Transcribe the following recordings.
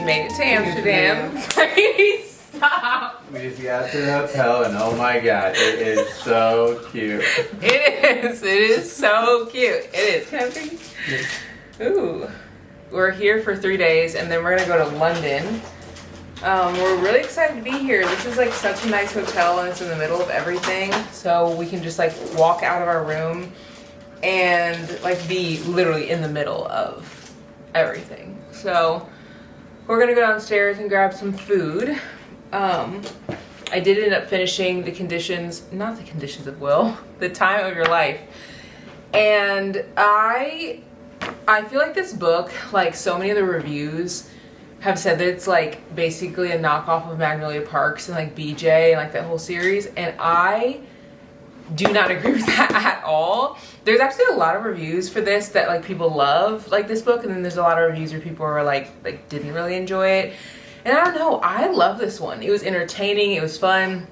We made it to Amsterdam. Stop. We just got to the hotel and oh my god, it is so cute. It is so cute. It is. Camping. Ooh. We're here for 3 days and then we're gonna go to London. We're really excited to be here. This is like such a nice hotel and it's in the middle of everything. So we can just like walk out of our room and like be literally in the middle of everything. So we're gonna go downstairs and grab some food. I did end up finishing The Conditions, not The Conditions of Will, The Time of Your Life. And I feel like this book, like so many of the reviews have said that it's like basically a knockoff of Magnolia Parks and like BJ and like that whole series. And I do not agree with that at all. There's actually a lot of reviews for this that like people love like this book, and then there's a lot of reviews where people were like didn't really enjoy it. And I don't know, I love this one. It was entertaining, it was fun.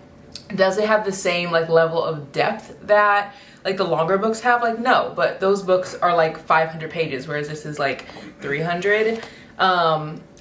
Does it have the same like level of depth that like the longer books have? Like no, but those books are like 500 pages, whereas this is like 300.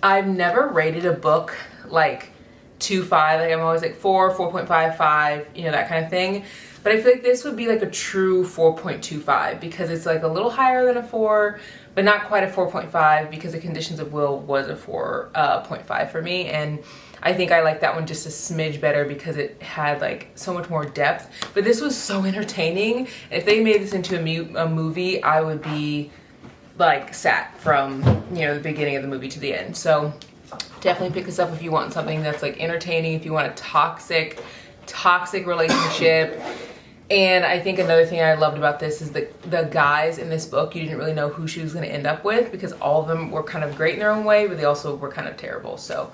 I've never rated a book like 2.5, like I'm always like 4, 4.5, 5, you know, that kind of thing. But I feel like this would be like a true 4.25 because it's like a little higher than a 4, but not quite a 4.5 because The Conditions of Will was a 4.5 for me. And I think I like that one just a smidge better because it had like so much more depth. But this was so entertaining. If they made this into a movie, I would be like sat from, you know, the beginning of the movie to the end. So definitely pick this up if you want something that's like entertaining, if you want a toxic relationship. And I think another thing I loved about this is that the guys in this book, you didn't really know who she was going to end up with because all of them were kind of great in their own way, but they also were kind of terrible. So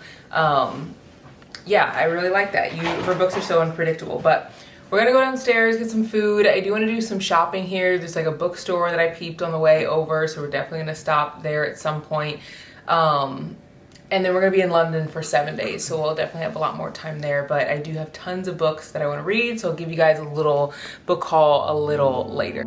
yeah, I really like that. Her books are so unpredictable. But we're gonna go downstairs, get some food. I do want to do some shopping here. There's like a bookstore that I peeped on the way over, so we're definitely gonna stop there at some point. And then we're gonna be in London for 7 days, so we'll definitely have a lot more time there. But I do have tons of books that I want to read, so I'll give you guys a little book haul a little later.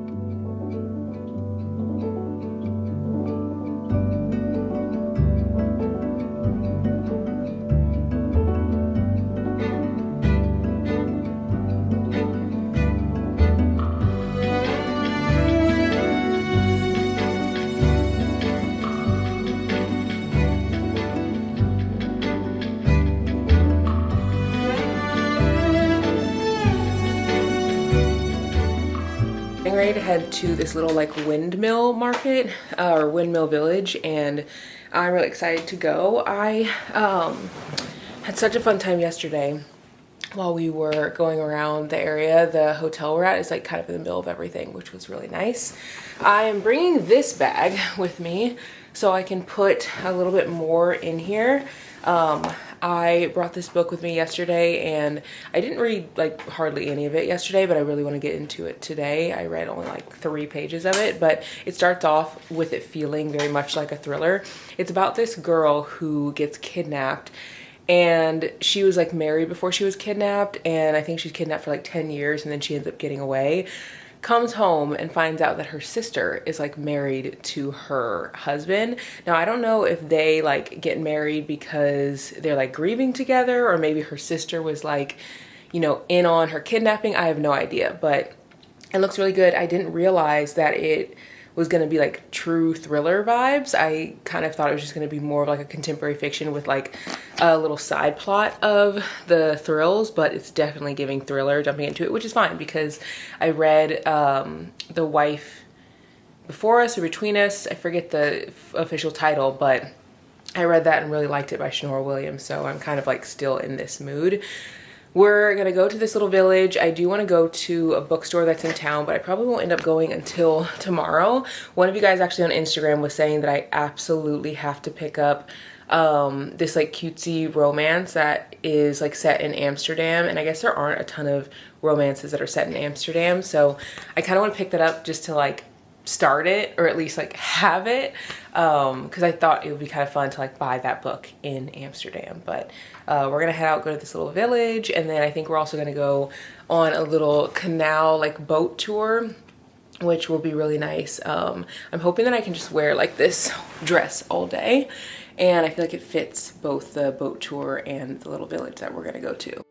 Ready to head to this little like windmill market or windmill village, and I'm really excited to go. I had such a fun time yesterday while we were going around the area. The hotel we're at is like kind of in the middle of everything, which was really nice. I am bringing this bag with me so I can put a little bit more in here. I brought this book with me yesterday and I didn't read like hardly any of it yesterday, but I really want to get into it today. I read only like 3 pages of it, but it starts off with it feeling very much like a thriller. It's about this girl who gets kidnapped, and she was like married before she was kidnapped, and I think she's kidnapped for like 10 years and then she ends up getting away. Comes home and finds out that her sister is like married to her husband. Now I don't know if they like get married because they're like grieving together, or maybe her sister was like, you know, in on her kidnapping. I have no idea, but it looks really good. I didn't realize that it was going to be like true thriller vibes. I kind of thought it was just going to be more of like a contemporary fiction with like a little side plot of the thrills, but it's definitely giving thriller jumping into it, which is fine because I read The Wife Before Us or Between Us. I forget the official title, but I read that and really liked it by Shanora Williams, so I'm kind of like still in this mood. We're gonna go to this little village. I do want to go to a bookstore that's in town, but I probably won't end up going until tomorrow. One of you guys actually on Instagram was saying that I absolutely have to pick up this like cutesy romance that is like set in Amsterdam, and I guess there aren't a ton of romances that are set in Amsterdam, so I kind of want to pick that up just to like start it, or at least like have it, because I thought it would be kind of fun to like buy that book in Amsterdam. But we're gonna head out, go to this little village, and then I think we're also gonna go on a little canal like boat tour, which will be really nice. I'm hoping that I can just wear like this dress all day and I feel like it fits both the boat tour and the little village that we're gonna go to.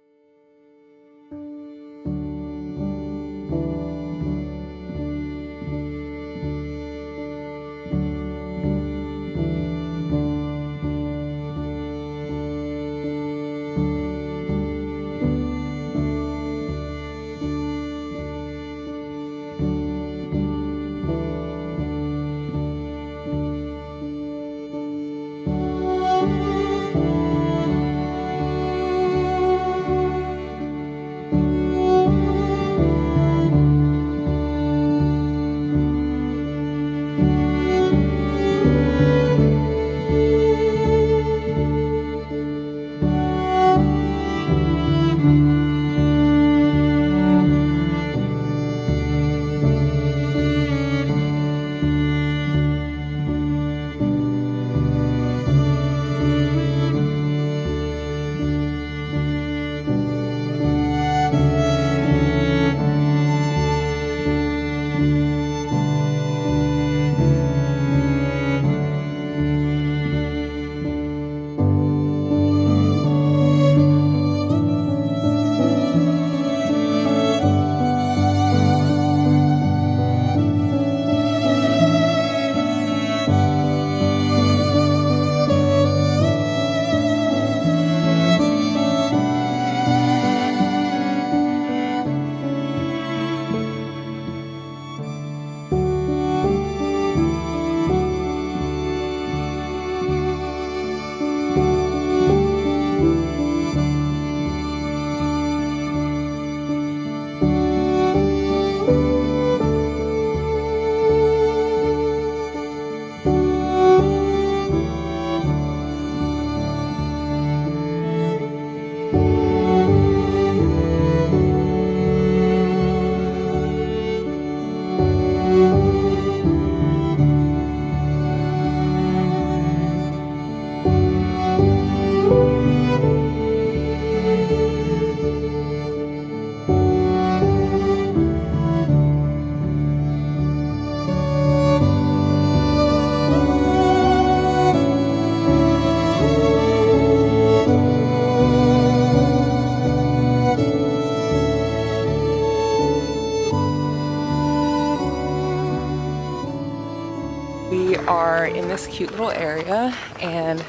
We are in this cute little area and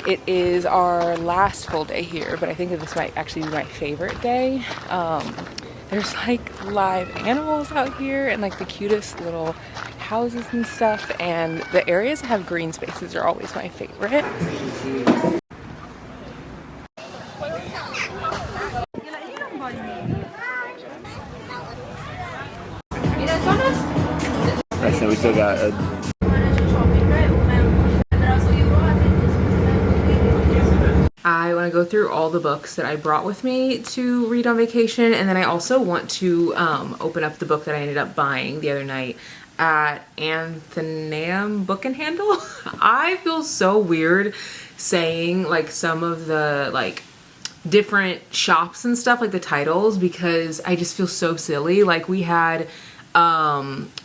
it is our last full day here, but I think that this might actually be my favorite day. There's like live animals out here and like the cutest little houses and stuff, and the areas that have green spaces are always my favorite. Alright, so we still got a I want to go through all the books that I brought with me to read on vacation, and then I also want to open up the book that I ended up buying the other night at Amsterdam Book and Handle. I feel so weird saying like some of the like different shops and stuff, like the titles, because I just feel so silly. Like we had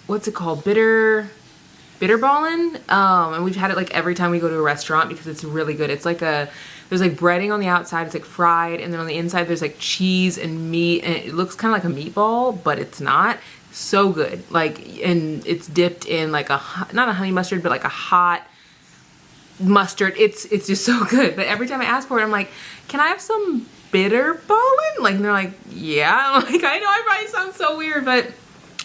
what's it called, Bitterballen, and we've had it like every time we go to a restaurant because it's really good. It's like there's like breading on the outside, it's like fried, and then on the inside there's like cheese and meat, and it looks kind of like a meatball, but it's not. So good. Like, and it's dipped in like not a honey mustard, but like a hot mustard. It's just so good. But every time I ask for it, I'm like, can I have some Bitterballen? Like, and they're like, yeah. I'm like, I know I probably sound so weird, but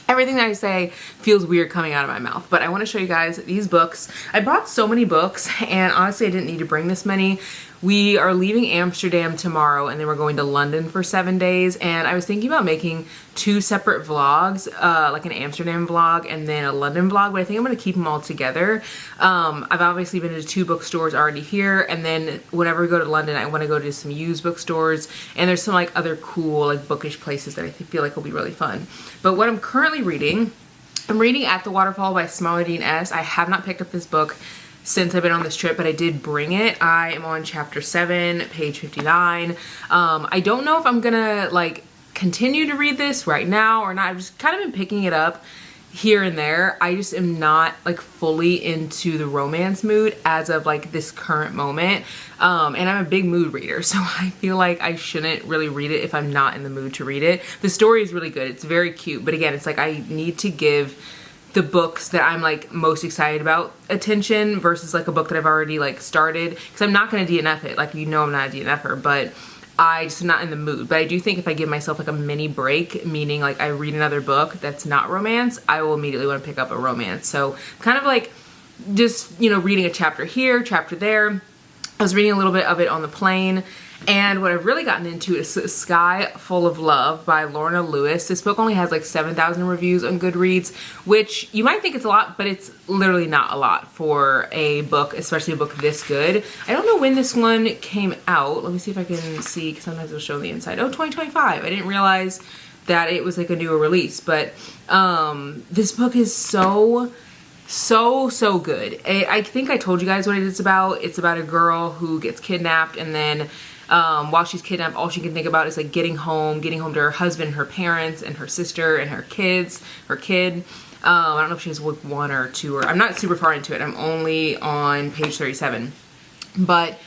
everything that I say feels weird coming out of my mouth. But I want to show you guys these books. I brought so many books, and honestly I didn't need to bring this many. We are leaving Amsterdam tomorrow, and then we're going to London for 7 days, and I was thinking about making 2 separate vlogs, like an Amsterdam vlog and then a London vlog, but I think I'm going to keep them all together. I've obviously been to 2 bookstores already here, and then whenever we go to London I want to go to some used bookstores, and there's some like other cool like bookish places that I feel like will be really fun. But what I'm currently reading, I'm reading At the Waterfall by Smaller S. I have not picked up this book since I've been on this trip, but I did bring it. I am on chapter 7, page 59. I don't know if I'm gonna like continue to read this right now or not. I've just kind of been picking it up here and there. I just am not like fully into the romance mood as of like this current moment. And I'm a big mood reader, so I feel like I shouldn't really read it if I'm not in the mood to read it. The story is really good. It's very cute, but again, it's like I need to give the books that I'm like most excited about attention versus like a book that I've already like started, because I'm not going to DNF it. Like, you know, I'm not a DNFer, but I just am not in the mood. But I do think if I give myself like a mini break, meaning like I read another book that's not romance, I will immediately want to pick up a romance. So kind of like just, you know, reading a chapter here, chapter there. I was reading a little bit of it on the plane, and what I've really gotten into is Sky Full of Love by Lorna Lewis. This book only has like 7,000 reviews on Goodreads, which you might think it's a lot, but it's literally not a lot for a book, especially a book this good. I don't know when this one came out. Let me see if I can see, because sometimes it'll show the inside. Oh, 2025. I didn't realize that it was like a newer release, but this book is so good. I think I told you guys what it is about. It's about a girl who gets kidnapped, and then while she's kidnapped, all she can think about is like getting home to her husband, her parents, and her sister, and her kid. I don't know if she has book 1 or 2, or I'm not super far into it. I'm only on page 37, but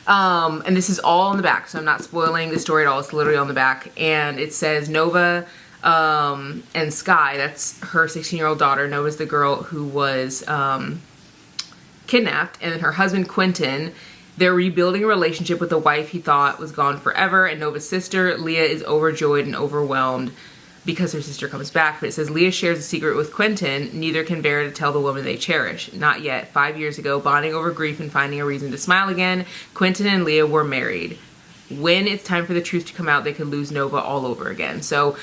and this is all on the back, so I'm not spoiling the story at all. It's literally on the back, and it says Nova and Sky, that's her 16-year-old daughter. Nova's the girl who was kidnapped, and then her husband Quentin, they're rebuilding a relationship with a wife he thought was gone forever. And Nova's sister Leah is overjoyed and overwhelmed because her sister comes back. But it says Leah shares a secret with Quentin. Neither can bear to tell the woman they cherish. Not yet. 5 years ago, bonding over grief and finding a reason to smile again, Quentin and Leah were married. When it's time for the truth to come out, they could lose Nova all over again. So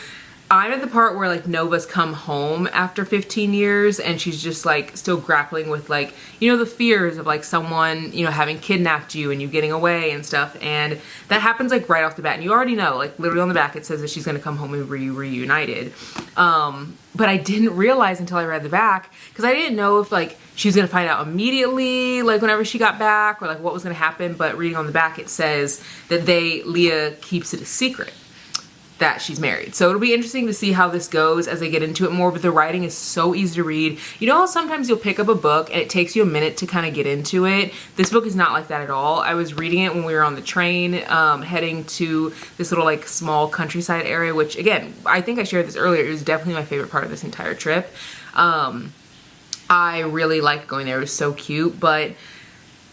I'm at the part where like Nova's come home after 15 years, and she's just like still grappling with like, you know, the fears of like someone, you know, having kidnapped you and you getting away and stuff. And that happens like right off the bat. And you already know, like literally on the back, it says that she's going to come home and reunited. But I didn't realize until I read the back, because I didn't know if like she was going to find out immediately, like whenever she got back, or like what was going to happen. But reading on the back, it says that Leah keeps it a secret that she's married. So it'll be interesting to see how this goes as I get into it more, but the writing is so easy to read. You know how sometimes you'll pick up a book and it takes you a minute to kind of get into it? This book is not like that at all. I was reading it when we were on the train, heading to this little like small countryside area, which again, I think I shared this earlier, it was definitely my favorite part of this entire trip. I really liked going there. It was so cute, but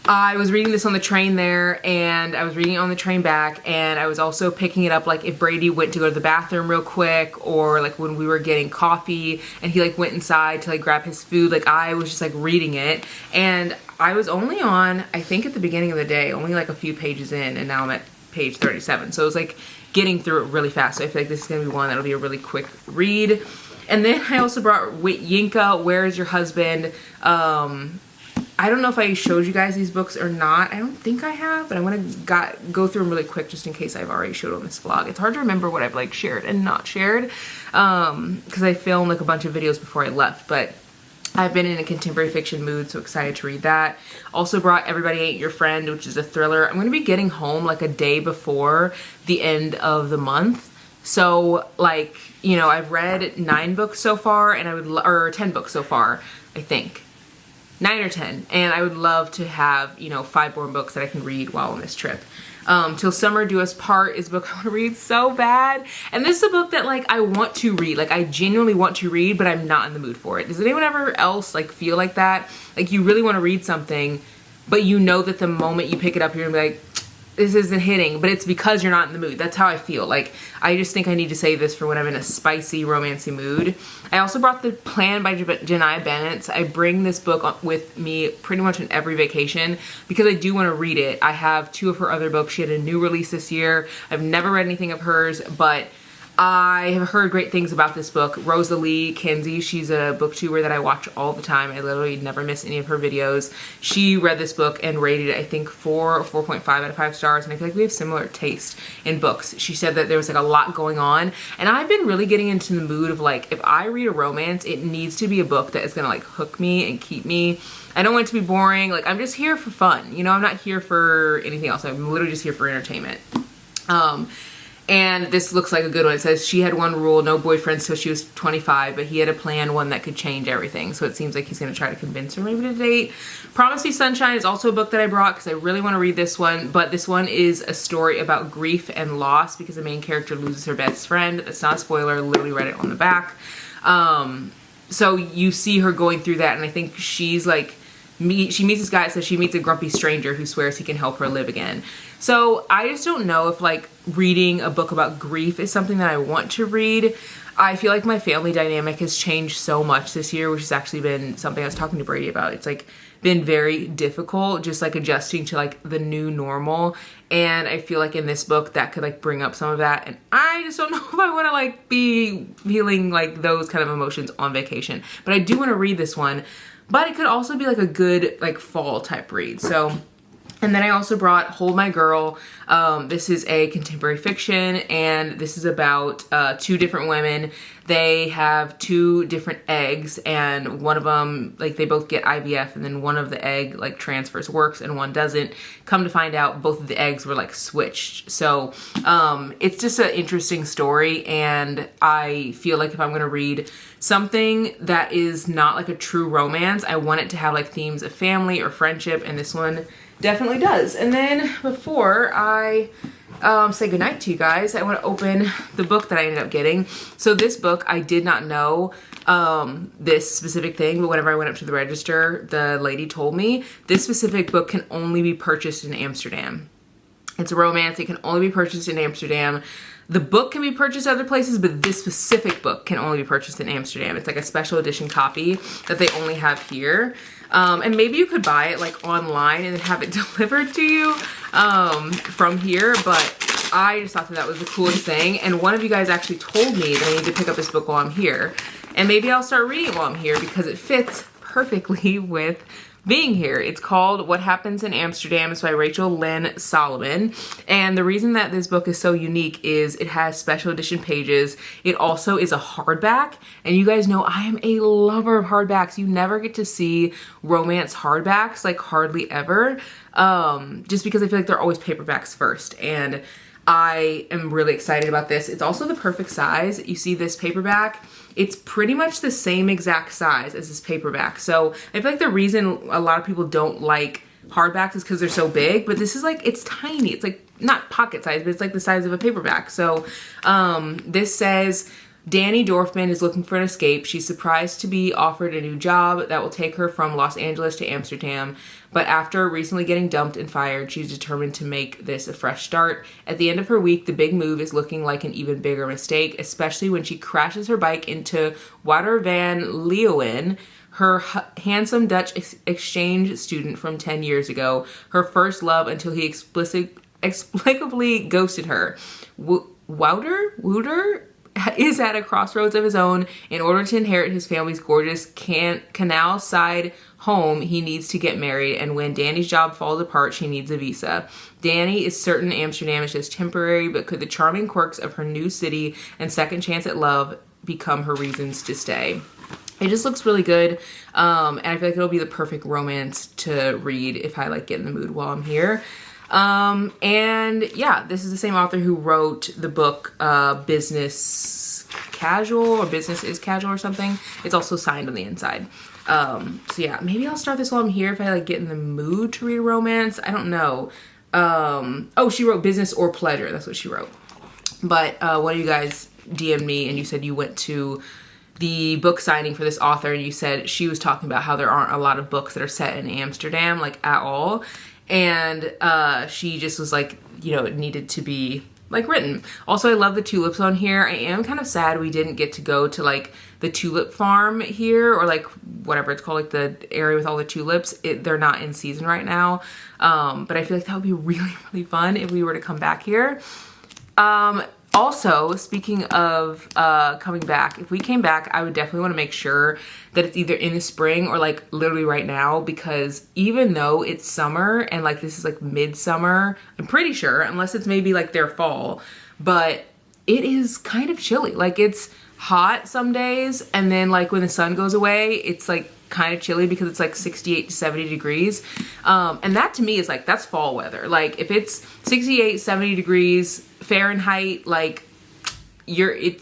I was reading this on the train there, and I was reading it on the train back, and I was also picking it up like if Brady went to go to the bathroom real quick, or like when we were getting coffee and he like went inside to like grab his food. Like I was just like reading it, and I was only on, I think at the beginning of the day, only like a few pages in, and now I'm at page 37. So it was like getting through it really fast. So I feel like this is gonna be one that'll be a really quick read. And then I also brought Yinka, Where Is Your Husband? I don't know if I showed you guys these books or not. I don't think I have, but I'm gonna go through them really quick just in case I've already showed on this vlog. It's hard to remember what I've like shared and not shared, because I filmed like a bunch of videos before I left, but I've been in a contemporary fiction mood, so excited to read that. Also brought Everybody Ain't Your Friend, which is a thriller. I'm gonna be getting home like a day before the end of the month. So like, you know, I've read 9 books so far, and or 10 books so far, I think. 9 or 10, and I would love to have, you know, 5 more books that I can read while on this trip. Till Summer Do Us Part is a book I want to read so bad, and this is a book that like I want to read, like I genuinely want to read, but I'm not in the mood for it. Does anyone ever else like feel like that? Like you really want to read something, but you know that the moment you pick it up, you're gonna be like, this isn't hitting, but it's because you're not in the mood. That's how I feel. Like, I just think I need to save this for when I'm in a spicy, romancy mood. I also brought The Plan by Janiyah Bennett. I bring this book with me pretty much on every vacation because I do want to read it. I have 2 of her other books. She had a new release this year. I've never read anything of hers, but I have heard great things about this book. Rosalie Kinsey, she's a booktuber that I watch all the time. I literally never miss any of her videos. She read this book and rated it, I think, 4 or 4.5 out of 5 stars, and I feel like we have similar taste in books. She said that there was like a lot going on, and I've been really getting into the mood of like, if I read a romance, it needs to be a book that is gonna like hook me and keep me. I don't want it to be boring. Like, I'm just here for fun. You know, I'm not here for anything else. I'm literally just here for entertainment. And this looks like a good one. It says she had one rule, no boyfriends till she was 25, but he had a plan, one that could change everything. So it seems like he's going to try to convince her maybe to date. Promise Me Sunshine is also a book that I brought because I really want to read this one. But this one is a story about grief and loss because the main character loses her best friend. That's not a spoiler. I literally read it on the back. So you see her going through that, and I think she's like, she meets this guy that says she meets a grumpy stranger who swears he can help her live again. So I just don't know if like reading a book about grief is something that I want to read. I feel like my family dynamic has changed so much this year, which has actually been something I was talking to Brady about. It's like been very difficult just like adjusting to like the new normal. And I feel like in this book that could like bring up some of that. And I just don't know if I want to like be feeling like those kind of emotions on vacation. But I do want to read this one. But it could also be like a good like fall type read. So, and then I also brought Hold My Girl. This is a contemporary fiction, and this is about two different women. They have two different eggs, and one of them, like they both get IVF, and then one of the egg like transfers works and one doesn't. Come to find out, both of the eggs were like switched. So it's just an interesting story, and I feel like if I'm gonna read something that is not like a true romance, I want it to have like themes of family or friendship, and this one definitely does. And then before I say goodnight to you guys, I want to open the book that I ended up getting. So this book, I did not know this specific thing, but whenever I went up to the register, the lady told me this specific book can only be purchased in Amsterdam. It's a romance. It can only be purchased in Amsterdam. The book can be purchased other places, but this specific book can only be purchased in Amsterdam. It's like a special edition copy that they only have here. And maybe you could buy it like online and then have it delivered to you from here. But I just thought that that was the coolest thing. And one of you guys actually told me that I need to pick up this book while I'm here. And maybe I'll start reading it while I'm here because it fits perfectly with being here. It's called What Happens in Amsterdam. It's by Rachel Lynn Solomon. And the reason that this book is so unique is it has special edition pages. It also is a hardback. And you guys know I am a lover of hardbacks. You never get to see romance hardbacks, like hardly ever. Just because I feel like they're always paperbacks first. And I am really excited about this. It's also the perfect size. You see this paperback? It's pretty much the same exact size as this paperback. So I feel like the reason a lot of people don't like hardbacks is because they're so big, but this is like, it's tiny. It's like not pocket size, but it's like the size of a paperback. So this says, Danny Dorfman is looking for an escape. She's surprised to be offered a new job that will take her from Los Angeles to Amsterdam. But after recently getting dumped and fired, she's determined to make this a fresh start. At the end of her week, the big move is looking like an even bigger mistake, especially when she crashes her bike into Wouter van Leeuwen, her handsome Dutch exchange student from 10 years ago, her first love until he explicably ghosted her. Wouter is at a crossroads of his own. In order to inherit his family's gorgeous canal side home, he needs to get married, and when Danny's job falls apart, she needs a visa. Danny is certain Amsterdam is just temporary, but could the charming quirks of her new city and second chance at love become her reasons to stay? It just looks really good, and I feel like it'll be the perfect romance to read if I like get in the mood while I'm here. And yeah, this is the same author who wrote the book Business Casual or Business is Casual or something. It's also signed on the inside. So yeah, maybe I'll start this while I'm here if I like get in the mood to read a romance. I don't know. Oh, she wrote Business or Pleasure. That's what she wrote. But one of you guys DM'd me and you said you went to the book signing for this author and you said she was talking about how there aren't a lot of books that are set in Amsterdam, like at all. And she just was like, you know, it needed to be like written. Also, I love the tulips on here. I am kind of sad we didn't get to go to like the tulip farm here, or like whatever it's called, like the area with all the tulips. They're not in season right now. But I feel like that would be really, really fun if we were to come back here. Also, speaking of coming back, if we came back, I would definitely want to make sure that it's either in the spring or like literally right now, because even though it's summer and like this is like midsummer, I'm pretty sure, unless it's maybe like their fall, but it is kind of chilly. Like it's hot some days, and then like when the sun goes away, it's like kind of chilly because it's like 68 to 70 degrees. And that to me is like, that's fall weather. Like if it's 68, 70 degrees, Fahrenheit, like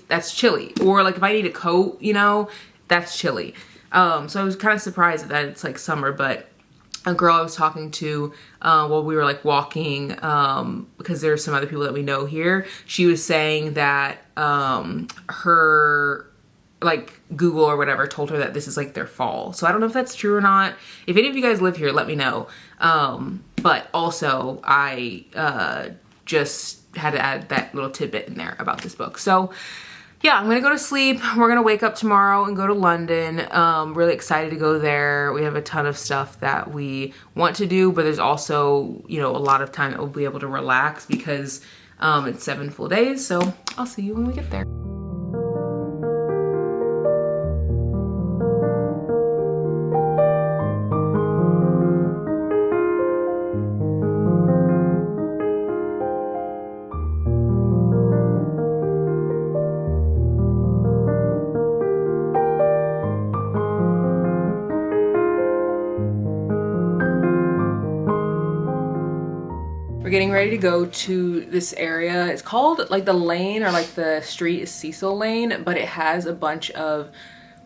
that's chilly. Or like if I need a coat, you know, that's chilly. So I was kind of surprised that it's like summer, but a girl I was talking to while we were like walking, because there's some other people that we know here, she was saying that her like Google or whatever told her that this is like their fall. So I don't know if that's true or not. If any of you guys live here, let me know. But also I just had to add that little tidbit in there about this book. So yeah, I'm gonna go to sleep. We're gonna wake up tomorrow and go to London. Really excited to go there. We have a ton of stuff that we want to do, but there's also, you know, a lot of time that we'll be able to relax because it's 7 full days. So I'll see you when we get there. Getting ready to go to this area. It's called like the lane, or like the street is Cecil Lane, but it has a bunch of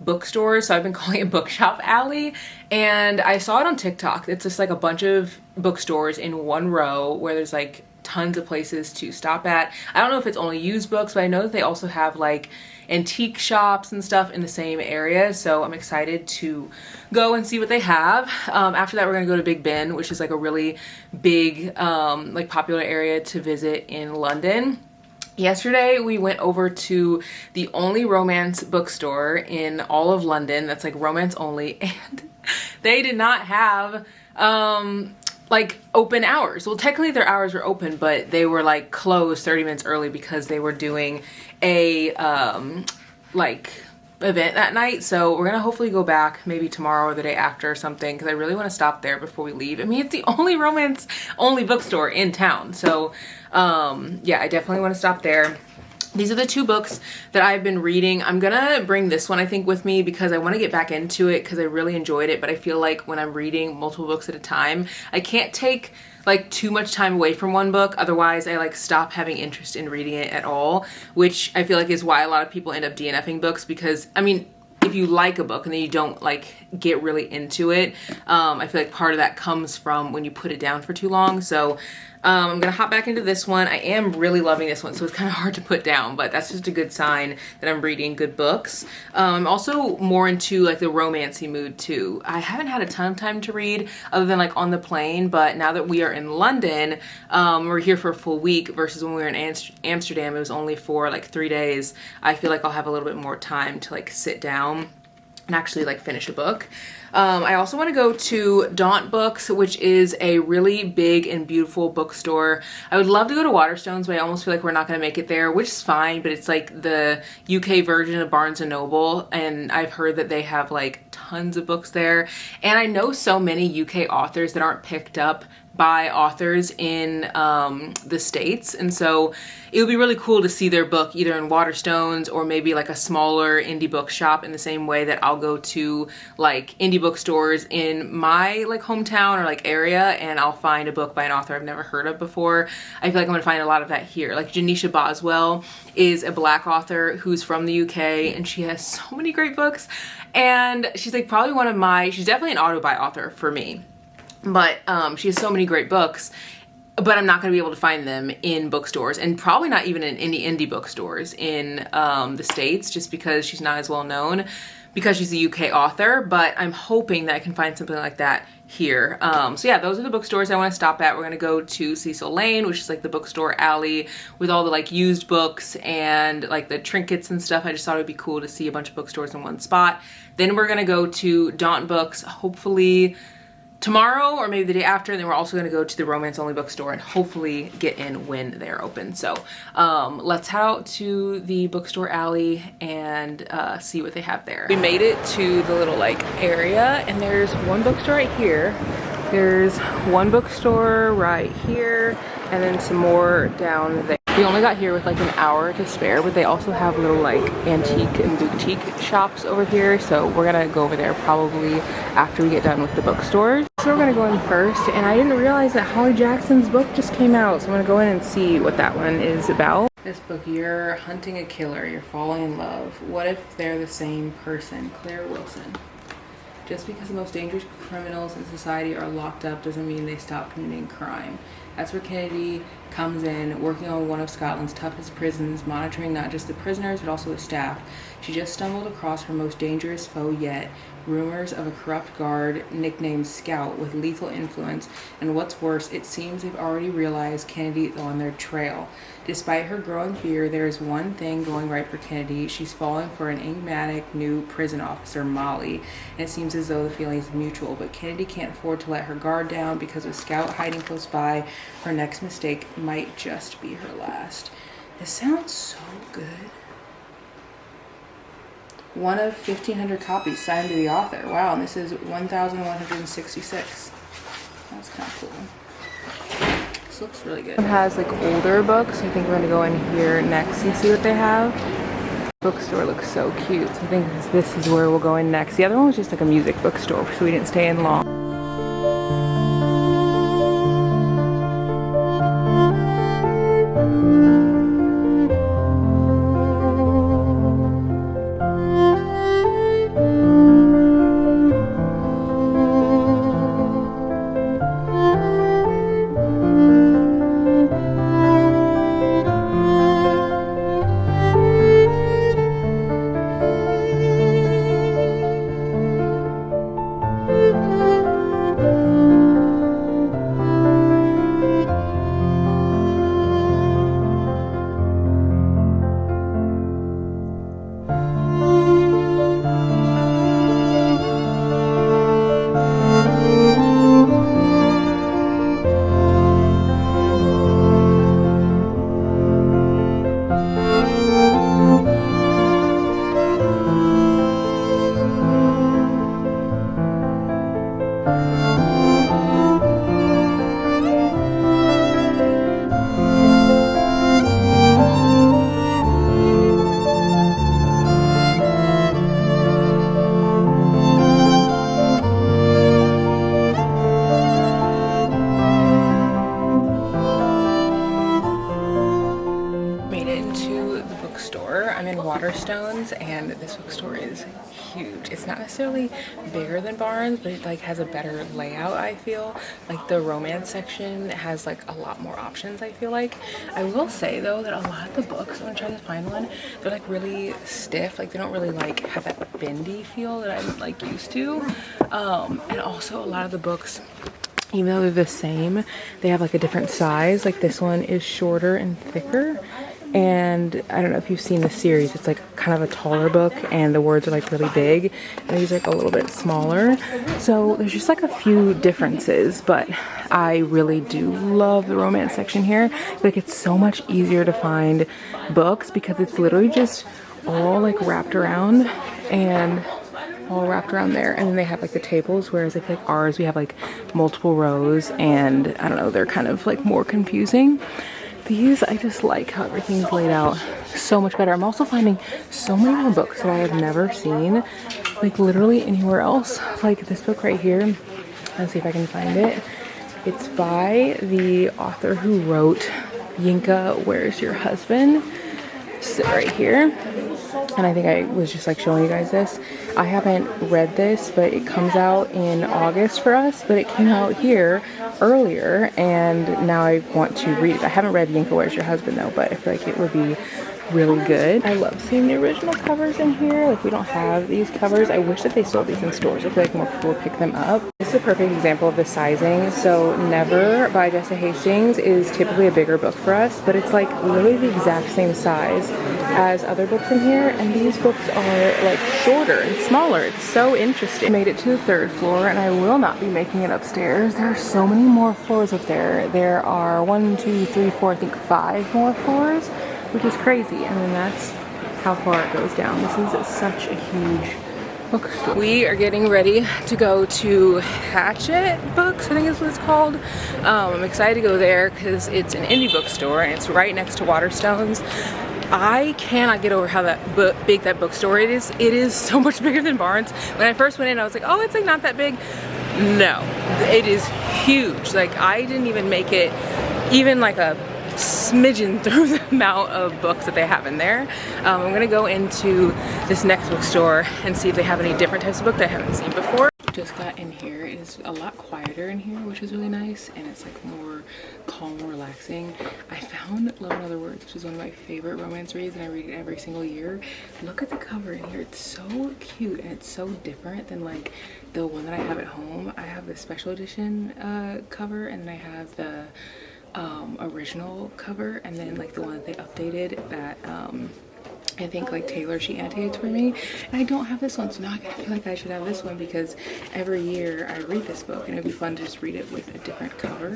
bookstores, so I've been calling it Bookshop Alley. And I saw it on TikTok. It's just like a bunch of bookstores in one row where there's like tons of places to stop at. I don't know if it's only used books, but I know that they also have like antique shops and stuff in the same area, so I'm excited to go and see what they have. After that, we're gonna go to Big Ben, which is like a really big like popular area to visit in London. Yesterday we went over to the only romance bookstore in all of London that's like romance only, and they did not have like open hours. Well, technically their hours were open, but they were like closed 30 minutes early because they were doing a like event that night. So we're gonna hopefully go back maybe tomorrow or the day after or something, because I really want to stop there before we leave. I mean, it's the only romance only bookstore in town, so yeah, I definitely want to stop there. These are the 2 books that I've been reading. I'm gonna bring this one, I think, with me because I want to get back into it because I really enjoyed it, but I feel like when I'm reading multiple books at a time, I can't take like too much time away from one book, otherwise I like stop having interest in reading it at all, which I feel like is why a lot of people end up DNFing books, because I mean, if you like a book and then you don't like get really into it, I feel like part of that comes from when you put it down for too long. So I'm gonna hop back into this one. I am really loving this one, so it's kind of hard to put down, but that's just a good sign that I'm reading good books. I'm also more into like the romancy mood too. I haven't had a ton of time to read other than like on the plane, but now that we are in London, we're here for a full week versus when we were in Amsterdam, it was only for like 3 days. I feel like I'll have a little bit more time to like sit down and actually like finish a book. I also want to go to Daunt Books, which is a really big and beautiful bookstore. I would love to go to Waterstones, but I almost feel like we're not going to make it there, which is fine, but it's like the UK version of Barnes & Noble, and I've heard that they have like tons of books there. And I know so many UK authors that aren't picked up by authors in the States, and so it would be really cool to see their book either in Waterstones or maybe like a smaller indie bookshop, in the same way that I'll go to like indie bookstores in my like hometown or like area and I'll find a book by an author I've never heard of before. I feel like I'm gonna find a lot of that here. Like Janisha Boswell is a Black author who's from the UK, and she has so many great books, and she's like probably one of my, she's definitely an auto-buy author for me. But she has so many great books, but I'm not going to be able to find them in bookstores, and probably not even in indie bookstores in the States, just because she's not as well known, because she's a UK author. But I'm hoping that I can find something like that here. So yeah, those are the bookstores I want to stop at. We're going to go to Cecil Lane, which is like the bookstore alley with all the like used books and like the trinkets and stuff. I just thought it would be cool to see a bunch of bookstores in one spot. Then we're going to go to Daunt Books, hopefully tomorrow or maybe the day after, and then we're also going to go to the romance only bookstore and hopefully get in when they're open. So let's head out to the bookstore alley and see what they have there. We made it to the little like area, and there's one bookstore right here, there's one bookstore right here, and then some more down there. We only got here with like an hour to spare, but they also have little like antique and boutique shops over here. So we're gonna go over there probably after we get done with the bookstores. So we're gonna go in first, and I didn't realize that Holly Jackson's book just came out. So I'm gonna go in and see what that one is about. This book, you're hunting a killer, you're falling in love. What if they're the same person? Claire Wilson. Just because the most dangerous criminals in society are locked up doesn't mean they stop committing crime. That's where Kennedy comes in, working on one of Scotland's toughest prisons, monitoring not just the prisoners but also the staff. She just stumbled across her most dangerous foe yet, rumors of a corrupt guard nicknamed Scout with lethal influence, and what's worse, it seems they've already realized Kennedy is on their trail. Despite her growing fear, there is one thing going right for Kennedy. She's falling for an enigmatic new prison officer, Molly, and it seems as though the feeling is mutual, but Kennedy can't afford to let her guard down because with Scout hiding close by, her next mistake might just be her last. This sounds so good. One of 1,500 copies signed to the author. Wow, and this is 1,166. That's kind of cool. This looks really good. It has like older books. I think we're gonna go in here next and see what they have. The bookstore looks so cute. So I think this is where we'll go in next. The other one was just like a music bookstore, so we didn't stay in long. I'm in Waterstones, and this bookstore is huge. It's not necessarily bigger than Barnes, but it like has a better layout, I feel. Like the romance section has like a lot more options, I feel like. I will say though that a lot of the books, I'm gonna try to find one, they're like really stiff. Like they don't really like have that bendy feel that I'm like used to. And also a lot of the books, even though they're the same, they have like a different size. Like this one is shorter and thicker. And I don't know if you've seen the series, it's like kind of a taller book and the words are like really big, and these are like a little bit smaller. So there's just like a few differences, but I really do love the romance section here. Like it's so much easier to find books because it's literally just all like wrapped around and all wrapped around there. And then they have like the tables, whereas I feel like ours, we have like multiple rows, and I don't know, they're kind of like more confusing. These, I just like how everything's laid out so much better. I'm also finding so many more books that I have never seen, like literally anywhere else. Like this book right here, let's see if I can find it. It's by the author who wrote Yinka, Where's Your Husband? It's right here. And I think I was just like showing you guys this. I haven't read this, but it comes out in August for us, but it came out here earlier, and now I want to read it. I haven't read Yinka, Where's Your Husband though, but I feel like it would be really good. I love seeing the original covers in here. Like we don't have these covers. I wish that they sold these in stores. I feel like more people would pick them up. This is a perfect example of the sizing. So Never by Jessa Hastings is typically a bigger book for us, but it's like literally the exact same size as other books in here, and these books are like shorter and smaller. It's so interesting. I made it to the 3rd floor, and I will not be making it upstairs. There are so many more floors up there. There are 1, 2, 3, 4, I think 5 more floors, which is crazy. And then that's how far it goes down. This is such a huge bookstore. We are getting ready to go to Hatchet Books, I think is what it's called. I'm excited to go there because it's an indie bookstore and it's right next to Waterstones. I cannot get over how big that bookstore is. It is so much bigger than Barnes. When I first went in, I was like, oh, it's like not that big. No, it is huge. Like I didn't even make it even like a smidgen through the amount of books that they have in there. I'm gonna go into this next bookstore and see if they have any different types of books I haven't seen before. Just got in here. It is a lot quieter in here, which is really nice, and it's like more calm, relaxing. I found Love and Other Words, which is one of my favorite romance reads, and I read it every single year. Look at the cover in here. It's so cute and it's so different than like the one that I have at home. I have the special edition cover, and then I have the original cover, and then like the one that they updated that I think like Taylor, she annotated for me, and I don't have this one, so now I feel like I should have this one because every year I read this book and it'd be fun to just read it with a different cover.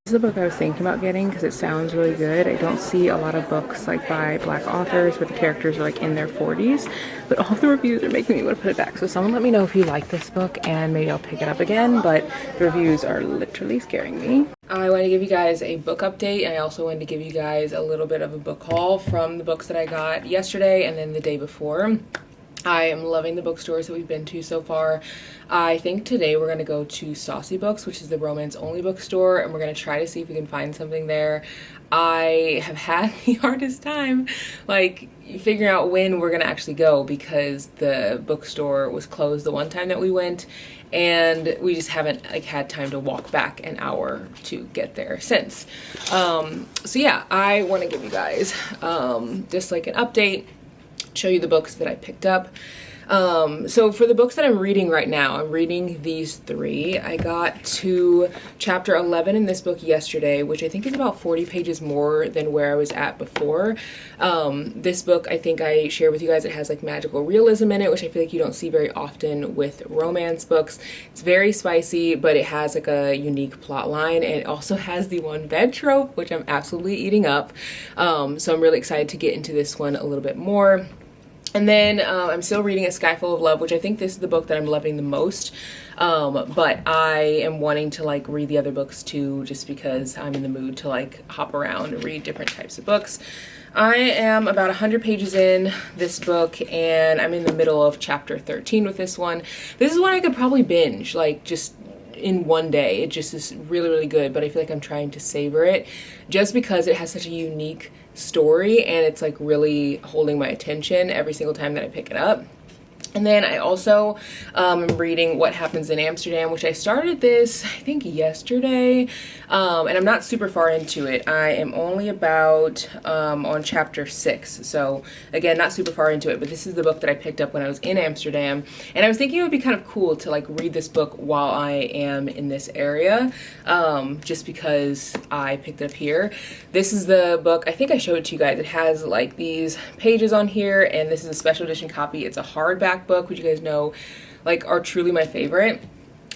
This is the book I was thinking about getting because it sounds really good. I don't see a lot of books like by Black authors where the characters are like in their 40s, but all of the reviews are making me want to put it back. So someone let me know if you like this book and maybe I'll pick it up again, but the reviews are literally scaring me. I wanted to give you guys a book update, and I also wanted to give you guys a little bit of a book haul from the books that I got yesterday and then the day before. I am loving the bookstores that we've been to so far. I think today we're going to go to Saucy Books, which is the romance only bookstore, and we're going to try to see if we can find something there. I have had the hardest time like figuring out when we're going to actually go because the bookstore was closed the one time that we went, and we just haven't like had time to walk back an hour to get there since. So yeah, I want to give you guys just like an update, show you the books that I picked up. So for the books that I'm reading right now, I'm reading these three. I got to chapter 11 in this book yesterday, which I think is about 40 pages more than where I was at before. This book, I think I shared with you guys, it has like magical realism in it, which I feel like you don't see very often with romance books. It's very spicy, but it has like a unique plot line, and it also has the one bed trope, which I'm absolutely eating up. So I'm really excited to get into this one a little bit more. And then I'm still reading A Sky Full of Love, which I think this is the book that I'm loving the most. But I am wanting to like read the other books too, just because I'm in the mood to like hop around and read different types of books. I am about 100 pages in this book, and I'm in the middle of chapter 13 with this one. This is one I could probably binge, like just in one day. It just is really, really good, but I feel like I'm trying to savor it just because it has such a unique story and it's like really holding my attention every single time that I pick it up. And then I also am reading What Happens in Amsterdam, which I started this, I think, yesterday, and I'm not super far into it. I am only about on chapter 6, so again, not super far into it, but this is the book that I picked up when I was in Amsterdam, and I was thinking it would be kind of cool to like read this book while I am in this area, just because I picked it up here. This is the book, I think I showed it to you guys. It has like these pages on here, and this is a special edition copy. It's a hardback book, which you guys know like are truly my favorite.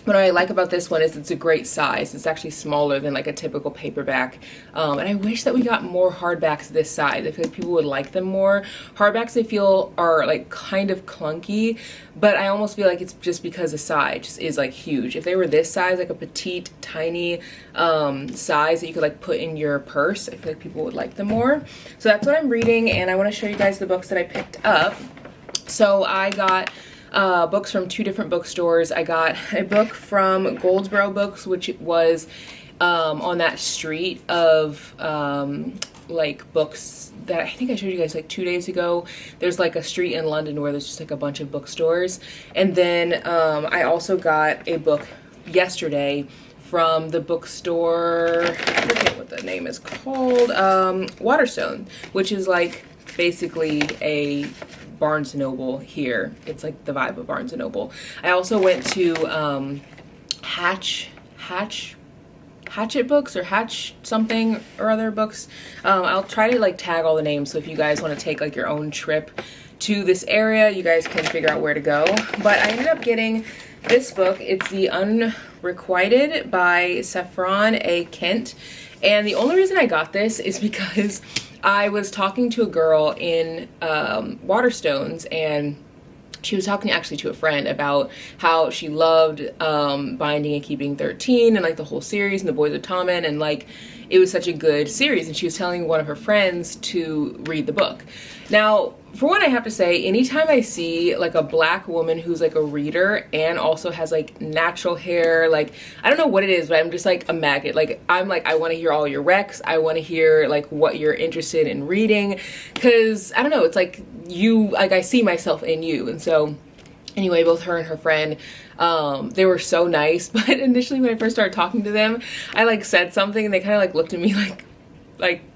What I like about this one is it's a great size. It's actually smaller than like a typical paperback, and I wish that we got more hardbacks this size. I feel like people would like them more. Hardbacks I feel are like kind of clunky, but I almost feel like it's just because the size is like huge. If they were this size, like a petite tiny size that you could like put in your purse, I feel like people would like them more. So that's what I'm reading, and I want to show you guys the books that I picked up. So I got books from two different bookstores. I got a book from Goldsboro Books, which was on that street of like books that I think I showed you guys like 2 days ago. There's like a street in London where there's just like a bunch of bookstores. And then I also got a book yesterday from the bookstore, I forget what the name is called, Waterstones, which is like basically a Barnes & Noble here. It's like the vibe of Barnes & Noble. I also went to Hatchet Books or Hatch something or other books. I'll try to like tag all the names, so if you guys want to take like your own trip to this area, you guys can figure out where to go. But I ended up getting this book. It's the Requited by Saffron A. Kent. And the only reason I got this is because I was talking to a girl in Waterstones, and she was talking actually to a friend about how she loved Binding and Keeping 13 and like the whole series and The Boys of Tommen, and like it was such a good series, and she was telling one of her friends to read the book. Now, for one, I have to say, anytime I see like a black woman who's like a reader and also has like natural hair, like I don't know what it is, but I'm just like a magnet. Like I'm like, I want to hear all your recs. I want to hear like what you're interested in reading, because I don't know, it's like you, like I see myself in you. And so anyway, both her and her friend, they were so nice, but initially when I first started talking to them, I like said something and they kind of like looked at me like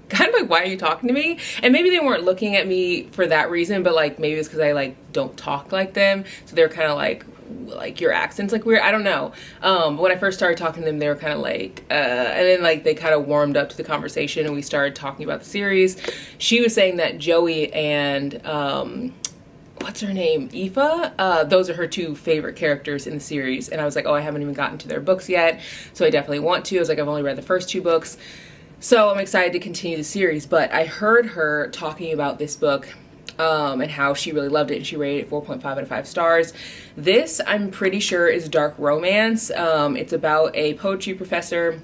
kind of like, why are you talking to me? And maybe they weren't looking at me for that reason, but like maybe it's because I like don't talk like them, so they're kind of like your accent's like weird, I don't know. But when I first started talking to them, they were kind of like and then like they kind of warmed up to the conversation and we started talking about the series. She was saying that Joey and what's her name, Aoife, those are her two favorite characters in the series. And I was like, oh, I haven't even gotten to their books yet, so I definitely want to. I was like, I've only read the first 2 books, so I'm excited to continue the series. But I heard her talking about this book and how she really loved it, and she rated it 4.5 out of 5 stars. This, I'm pretty sure, is dark romance. It's about a poetry professor,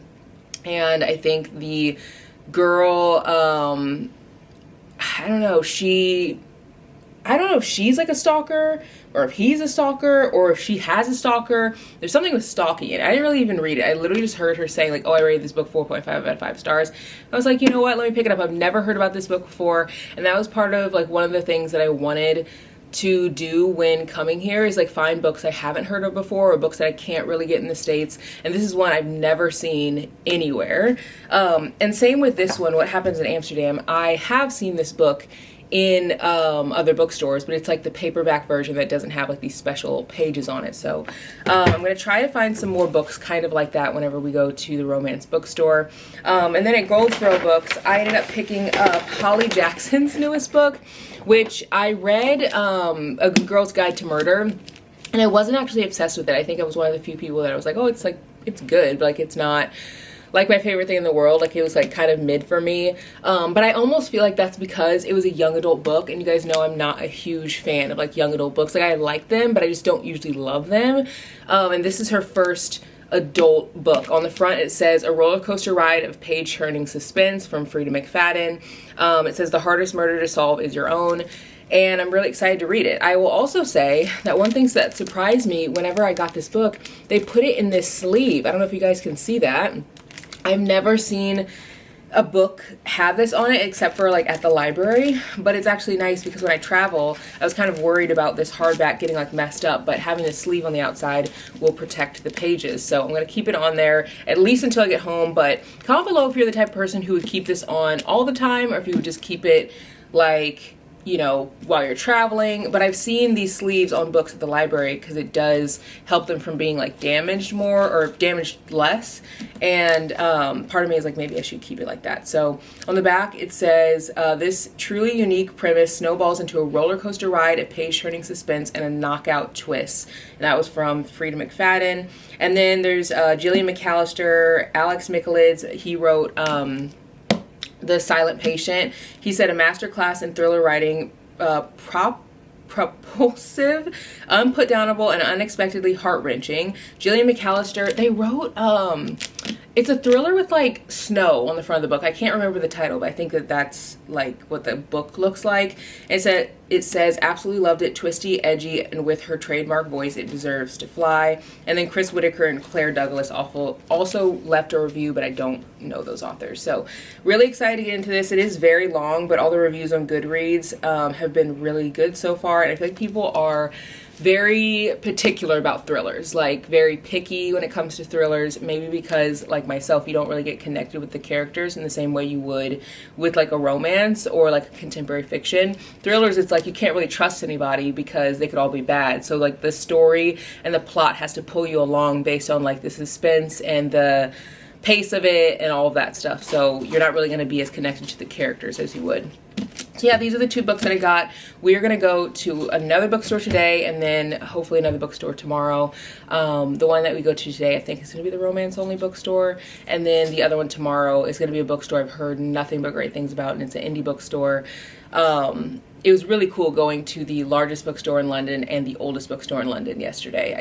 and I think the girl, I don't know if she's like a stalker or if he's a stalker or if she has a stalker. There's something with stalking in it. I didn't really even read it. I literally just heard her saying like, oh, I rated this book 4.5 out of 5 stars. I was like, you know what? Let me pick it up. I've never heard about this book before. And that was part of like one of the things that I wanted to do when coming here, is like find books I haven't heard of before or books that I can't really get in the States. And this is one I've never seen anywhere. And same with this one, What Happens in Amsterdam. I have seen this book in other bookstores, but it's like the paperback version that doesn't have like these special pages on it. So I'm gonna try to find some more books kind of like that whenever we go to the romance bookstore. And then at Goldsboro Books, I ended up picking up Holly Jackson's newest book, which I read, A Girl's Guide to Murder, and I wasn't actually obsessed with it. I think I was one of the few people that I was like, oh, it's good, but like it's not like my favorite thing in the world. Like it was like kind of mid for me. But I almost feel like that's because it was a young adult book, and you guys know I'm not a huge fan of like young adult books. Like I like them, but I just don't usually love them. And this is her first adult book. On the front it says, a roller coaster ride of page-turning suspense from Frida McFadden. It says, the hardest murder to solve is your own. And I'm really excited to read it. I will also say that one thing that surprised me whenever I got this book, they put it in this sleeve. I don't know if you guys can see that. I've never seen a book have this on it except for like at the library, but it's actually nice because when I travel, I was kind of worried about this hardback getting like messed up, but having the sleeve on the outside will protect the pages. So I'm going to keep it on there at least until I get home. But comment below if you're the type of person who would keep this on all the time, or if you would just keep it like, you know, while you're traveling. But I've seen these sleeves on books at the library because it does help them from being like damaged more or damaged less. And part of me is like, maybe I should keep it like that. So on the back it says, this truly unique premise snowballs into a roller coaster ride, a page-turning suspense, and a knockout twist. And that was from Frida McFadden. And then there's Gillian McAllister, Alex Michaelids. He wrote The Silent Patient. He said, a masterclass in thriller writing, propulsive, unputdownable, and unexpectedly heart-wrenching. Gillian McAllister, they wrote, it's a thriller with like snow on the front of the book. I can't remember the title, but I think that that's like what the book looks like. It says, absolutely loved it, twisty, edgy, and with her trademark voice, it deserves to fly. And then Chris Whitaker and Claire Douglas also left a review, but I don't know those authors. So really excited to get into this. It is very long, but all the reviews on Goodreads have been really good so far. And I feel like people are very particular about thrillers, like very picky when it comes to thrillers, maybe because like myself, you don't really get connected with the characters in the same way you would with like a romance or like a contemporary fiction. Thrillers, it's like you can't really trust anybody because they could all be bad. So like the story and the plot has to pull you along based on like the suspense and the pace of it and all of that stuff. So you're not really going to be as connected to the characters as you would. So yeah, these are the 2 books that I got. We are gonna go to another bookstore today, and then hopefully another bookstore tomorrow. The one that we go to today, I think, is gonna be the romance only bookstore, and then the other one tomorrow is gonna be a bookstore I've heard nothing but great things about, and it's an indie bookstore. It was really cool going to the largest bookstore in London and the oldest bookstore in London yesterday.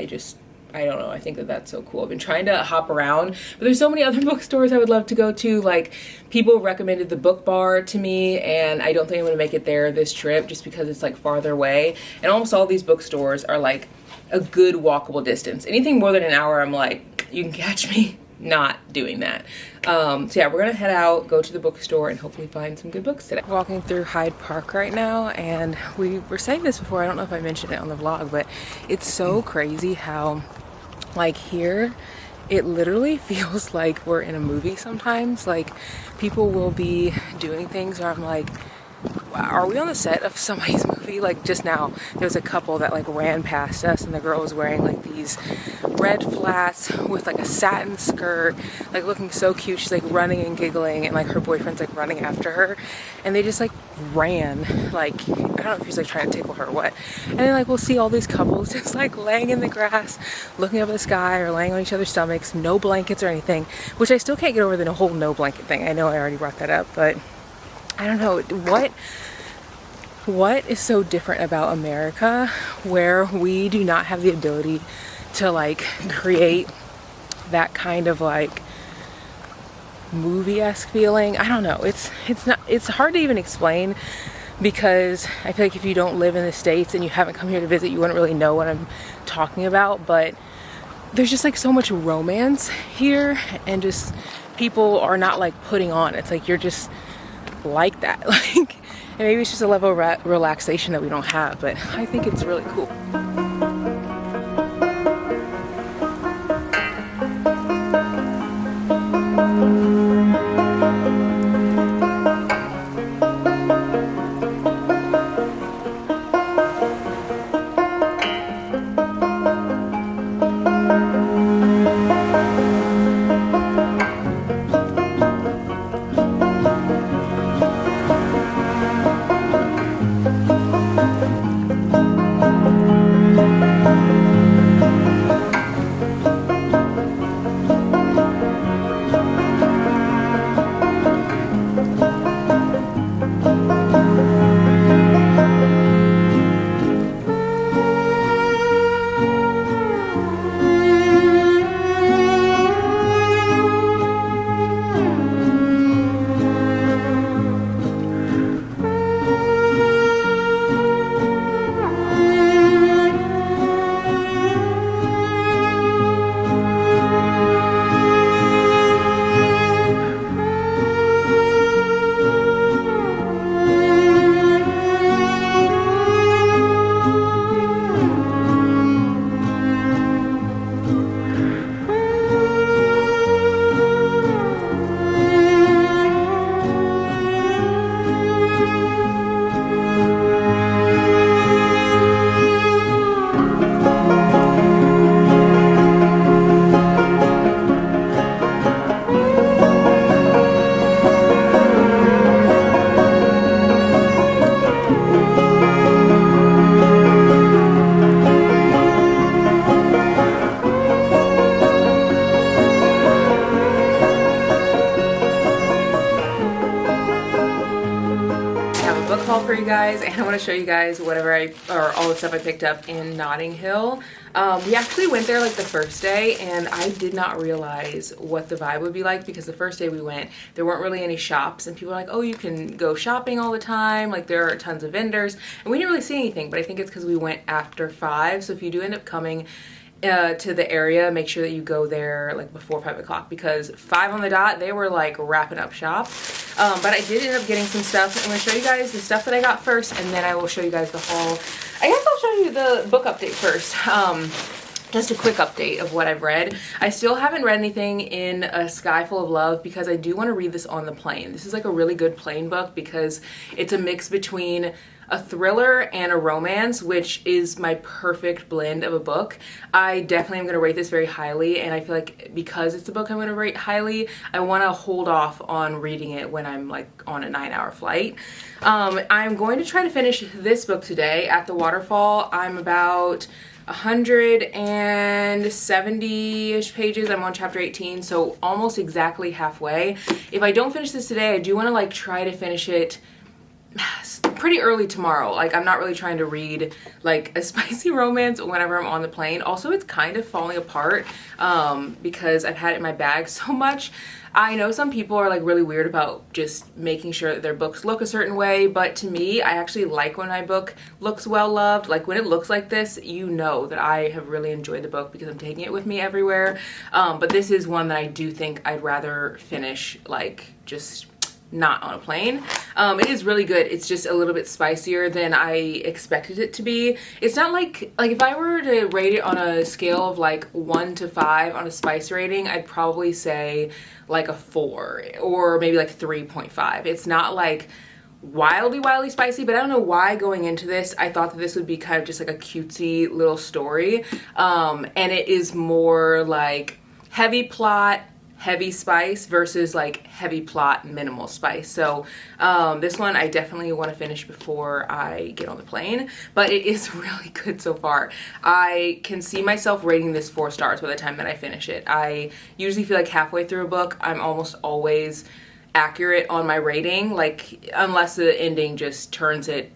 I don't know, I think that that's so cool. I've been trying to hop around, but there's so many other bookstores I would love to go to. Like, people recommended the Book Bar to me, and I don't think I'm gonna make it there this trip just because it's like farther away. And almost all these bookstores are like a good walkable distance. Anything more than an hour, I'm like, you can catch me not doing that. So yeah, we're gonna head out, go to the bookstore, and hopefully find some good books today. Walking through Hyde Park right now, and we were saying this before, I don't know if I mentioned it on the vlog, but it's so crazy how, like, here it literally feels like we're in a movie sometimes. Like, people will be doing things where I'm like, wow, are we on the set of somebody's movie? Like, just now there was a couple that like ran past us, and the girl was wearing like these red flats with like a satin skirt, like looking so cute. She's like running and giggling, and like her boyfriend's like running after her, and they just like ran, like, I don't know if he's like trying to tickle her or what. And then like we'll see all these couples just like laying in the grass, looking up at the sky, or laying on each other's stomachs, no blankets or anything, which I still can't get over the whole no blanket thing. I know I already brought that up, but I don't know, what is so different about America where we do not have the ability to like create that kind of like movie-esque feeling? I don't know, it's hard to even explain, because I feel like if you don't live in the States and you haven't come here to visit, you wouldn't really know what I'm talking about. But there's just like so much romance here, and just people are not like putting on. It's like you're just like that. Like, and maybe it's just a level of relaxation that we don't have, but I think it's really cool. For you guys, and I want to show you guys all the stuff I picked up in Notting Hill. We actually went there like the first day, and I did not realize what the vibe would be like, because the first day we went, there weren't really any shops, and people were like, oh, you can go shopping all the time, like there are tons of vendors, and we didn't really see anything. But I think it's because we went after 5, so if you do end up coming to the area, make sure that you go there like before 5 o'clock, because 5 on the dot, they were like wrapping up shop. But I did end up getting some stuff. I'm going to show you guys the stuff that I got first, and then I will show you guys the haul. I guess I'll show you the book update first. Just a quick update of what I've read. I still haven't read anything in A Sky Full of Love, because I do want to read this on the plane. This is like a really good plane book, because it's a mix between a thriller and a romance, which is my perfect blend of a book. I definitely am going to rate this very highly, and I feel like because it's a book I'm going to rate highly, I want to hold off on reading it when I'm like on a 9-hour flight. I'm going to try to finish this book today at the waterfall. I'm about 170-ish pages. I'm on chapter 18, so almost exactly halfway. If I don't finish this today, I do want to like try to finish it pretty early tomorrow. Like, I'm not really trying to read like a spicy romance whenever I'm on the plane. Also, it's kind of falling apart because I've had it in my bag so much. I know some people are like really weird about just making sure that their books look a certain way, but to me, I actually like when my book looks well loved. Like when it looks like this, you know that I have really enjoyed the book because I'm taking it with me everywhere. But this is one that I do think I'd rather finish like just not on a plane. It is really good. It's just a little bit spicier than I expected it to be. It's not like if I were to rate it on a scale of like 1 to 5 on a spice rating, I'd probably say like a 4 or maybe like 3.5. It's not like wildly spicy, but I don't know why going into this I thought that this would be kind of just like a cutesy little story, and it is more like heavy plot, heavy spice versus like heavy plot, minimal spice. So this one I definitely want to finish before I get on the plane, but it is really good so far. I can see myself rating this 4 stars by the time that I finish it. I usually feel like halfway through a book I'm almost always accurate on my rating, like unless the ending just turns the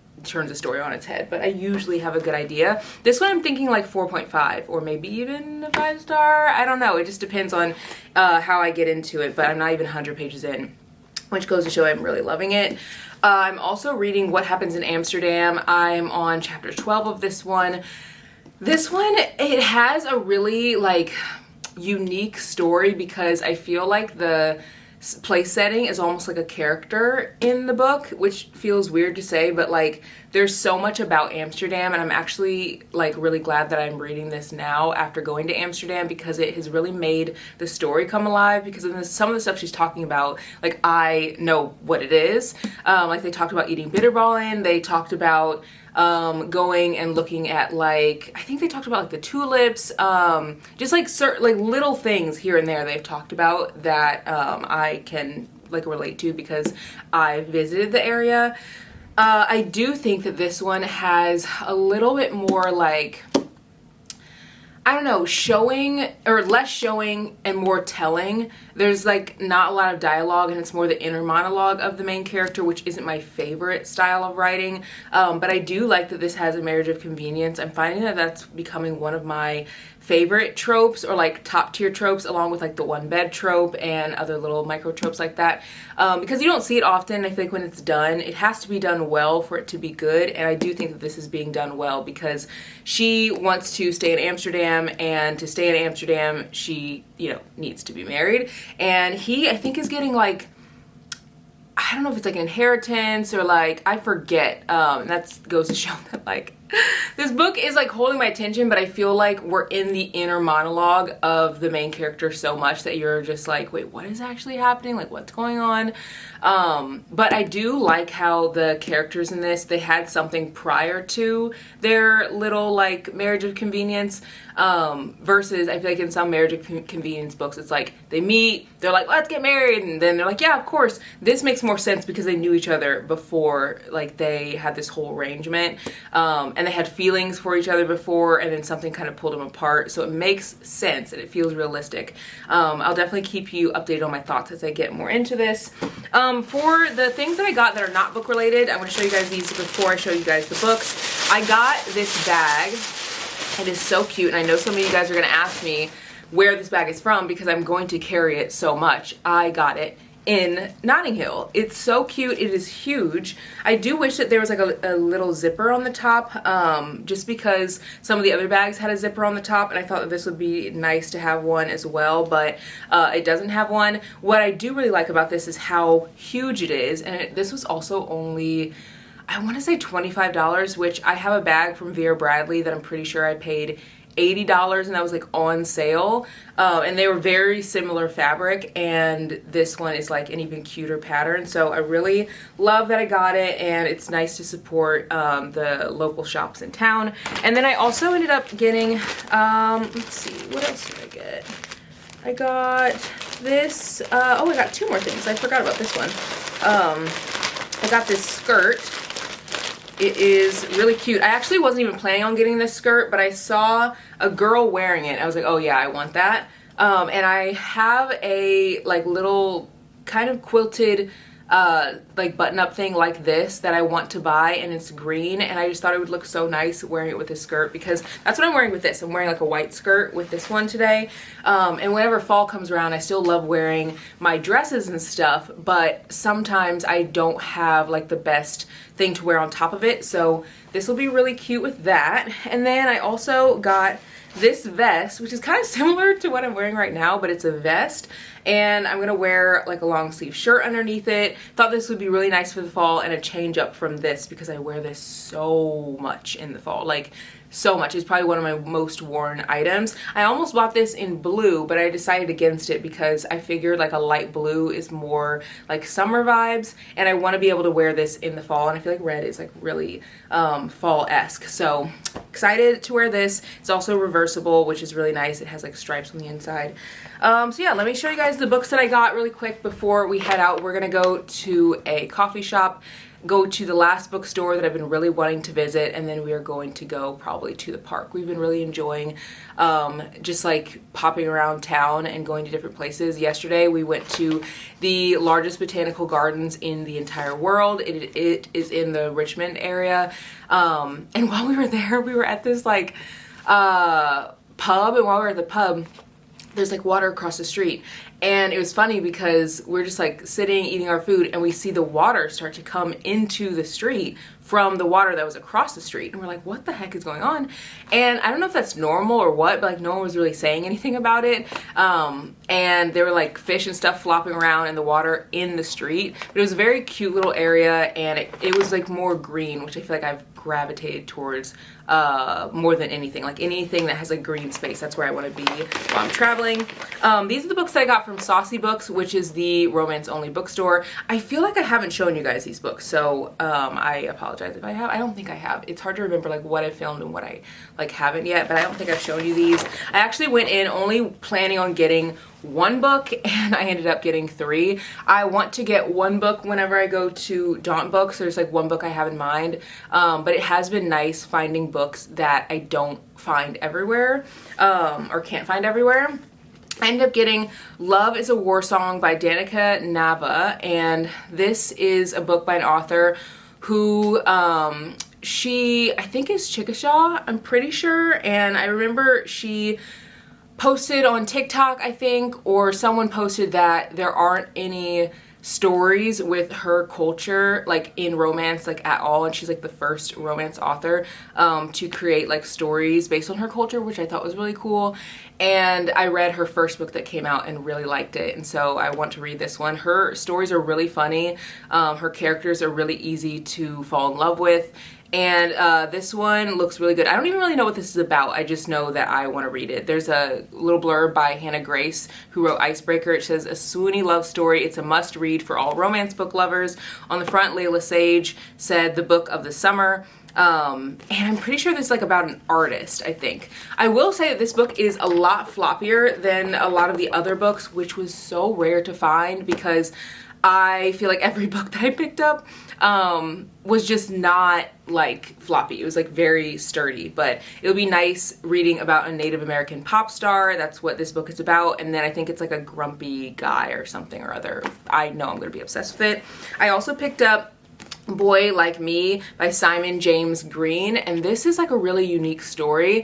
story on its head, but I usually have a good idea. This one I'm thinking like 4.5 or maybe even a 5 star. I don't know. It just depends on how I get into it, but I'm not even 100 pages in, which goes to show I'm really loving it. I'm also reading What Happens in Amsterdam. I'm on chapter 12 of this one. This one, it has a really like unique story because I feel like the place setting is almost like a character in the book, which feels weird to say, but like there's so much about Amsterdam, and I'm actually like really glad that I'm reading this now after going to Amsterdam because it has really made the story come alive. Because of some of the stuff she's talking about, like I know what it is. Like they talked about eating bitterballen, they talked about going and looking at like, I think they talked about like the tulips, just like certain like little things here and there they've talked about that I can like relate to because I visited the area. I do think that this one has a little bit more like, I don't know, showing or less showing and more telling. There's like not a lot of dialogue, and it's more the inner monologue of the main character, which isn't my favorite style of writing. But I do like that this has a marriage of convenience. I'm finding that that's becoming one of my favorite tropes, or like top tier tropes, along with like the one bed trope and other little micro tropes like that, because you don't see it often. I feel like when it's done, it has to be done well for it to be good, and I do think that this is being done well because she wants to stay in Amsterdam, and to stay in Amsterdam she, you know, needs to be married, and he, I think, is getting like, I don't know if it's like an inheritance or like, I forget. And that goes to show that like this book is like holding my attention, but I feel like we're in the inner monologue of the main character so much that you're just like, wait, what is actually happening? Like, what's going on? But I do like how the characters in this, they had something prior to their little like marriage of convenience, versus I feel like in some marriage of convenience books, it's like they meet, they're like, let's get married, and then they're like, yeah, of course. This makes more sense because they knew each other before, like they had this whole arrangement, and they had feelings for each other before, and then something kind of pulled them apart, so it makes sense and it feels realistic. I'll definitely keep you updated on my thoughts as I get more into this. For the things that I got that are not book related, I'm going to show you guys these before I show you guys the books. I got this bag. It is so cute, and I know some of you guys are going to ask me where this bag is from because I'm going to carry it so much. I got it in Notting Hill. It's so cute. It is huge. I do wish that there was like a little zipper on the top, just because some of the other bags had a zipper on the top, and I thought that this would be nice to have one as well, but it doesn't have one. What I do really like about this is how huge it is, and this was also only, I want to say $25, which I have a bag from Vera Bradley that I'm pretty sure I paid $80 and that was like on sale. And they were very similar fabric, and this one is like an even cuter pattern. So I really love that I got it, and it's nice to support the local shops in town. And then I also ended up getting, let's see, what else did I get? I got this, oh, I got two more things. I forgot about this one. I got this skirt. It is really cute. I actually wasn't even planning on getting this skirt, but I saw a girl wearing it. I was like, oh yeah, I want that. And I have a like little kind of quilted like button-up thing like this that I want to buy, and it's green, and I just thought it would look so nice wearing it with this skirt, because that's what I'm wearing with this. I'm wearing like a white skirt with this one today. And whenever fall comes around, I still love wearing my dresses and stuff, but sometimes I don't have like the best thing to wear on top of it, so this will be really cute with that. And then I also got this vest, which is kind of similar to what I'm wearing right now, but it's a vest, and I'm gonna wear like a long sleeve shirt underneath it. Thought this would be really nice for the fall and a change up from this, because I wear this so much in the fall, like so much. It's probably one of my most worn items. I almost bought this in blue, but I decided against it because I figured like a light blue is more like summer vibes, and I want to be able to wear this in the fall, and I feel like red is like really fall-esque. So excited to wear this. It's also reversible, which is really nice. It has like stripes on the inside. So yeah, let me show you guys the books that I got really quick before we head out. We're gonna go to a coffee shop, go to the last bookstore that I've been really wanting to visit, and then we are going to go probably to the park. We've been really enjoying just like popping around town and going to different places. Yesterday we went to the largest botanical gardens in the entire world. It is in the Richmond area, and while we were there, we were at this like pub, and while we were at the pub, there's like water across the street, and it was funny because we're just like sitting eating our food, and we see the water start to come into the street from the water that was across the street, and we're like, what the heck is going on? And I don't know if that's normal or what, but like no one was really saying anything about it. And there were like fish and stuff flopping around in the water in the street, but it was a very cute little area, and it was like more green, which I feel like I've gravitated towards more than anything. Like anything that has a green space, that's where I want to be while I'm traveling. These are the books that I got from Saucy Books, which is the romance only bookstore. I feel like I haven't shown you guys these books, so I apologize if I have. I don't think I have. It's hard to remember like what I filmed and what I like haven't yet, but I don't think I've shown you these. I actually went in only planning on getting one book, and I ended up getting 3. I want to get one book whenever I go to Daunt Books. There's like one book I have in mind, but it has been nice finding books that I don't find everywhere, or can't find everywhere. I ended up getting Love is a War Song by Danica Nava, and this is a book by an author who she, I think, is Chickasaw, I'm pretty sure, and I remember she posted on TikTok, I think, or someone posted that there aren't any stories with her culture like in romance like at all, and she's like the first romance author to create like stories based on her culture, which I thought was really cool. And I read her first book that came out and really liked it, and so I want to read this one. Her stories are really funny. Her characters are really easy to fall in love with, and this one looks really good. I don't even really know what this is about. I just know that I want to read it. There's a little blurb by Hannah Grace, who wrote Icebreaker. It says, a swoony love story. It's a must read for all romance book lovers. On the front, Layla Sage said the book of the summer. And I'm pretty sure this is like about an artist, I think. I will say that this book is a lot floppier than a lot of the other books, which was so rare to find, because I feel like every book that I picked up was just not like floppy. It was like very sturdy, but it'll be nice reading about a Native American pop star. That's what this book is about. And then I think it's like a grumpy guy or something or other. I know I'm gonna be obsessed with it. I also picked up Boy Like Me by Simon James Green, and this is like a really unique story,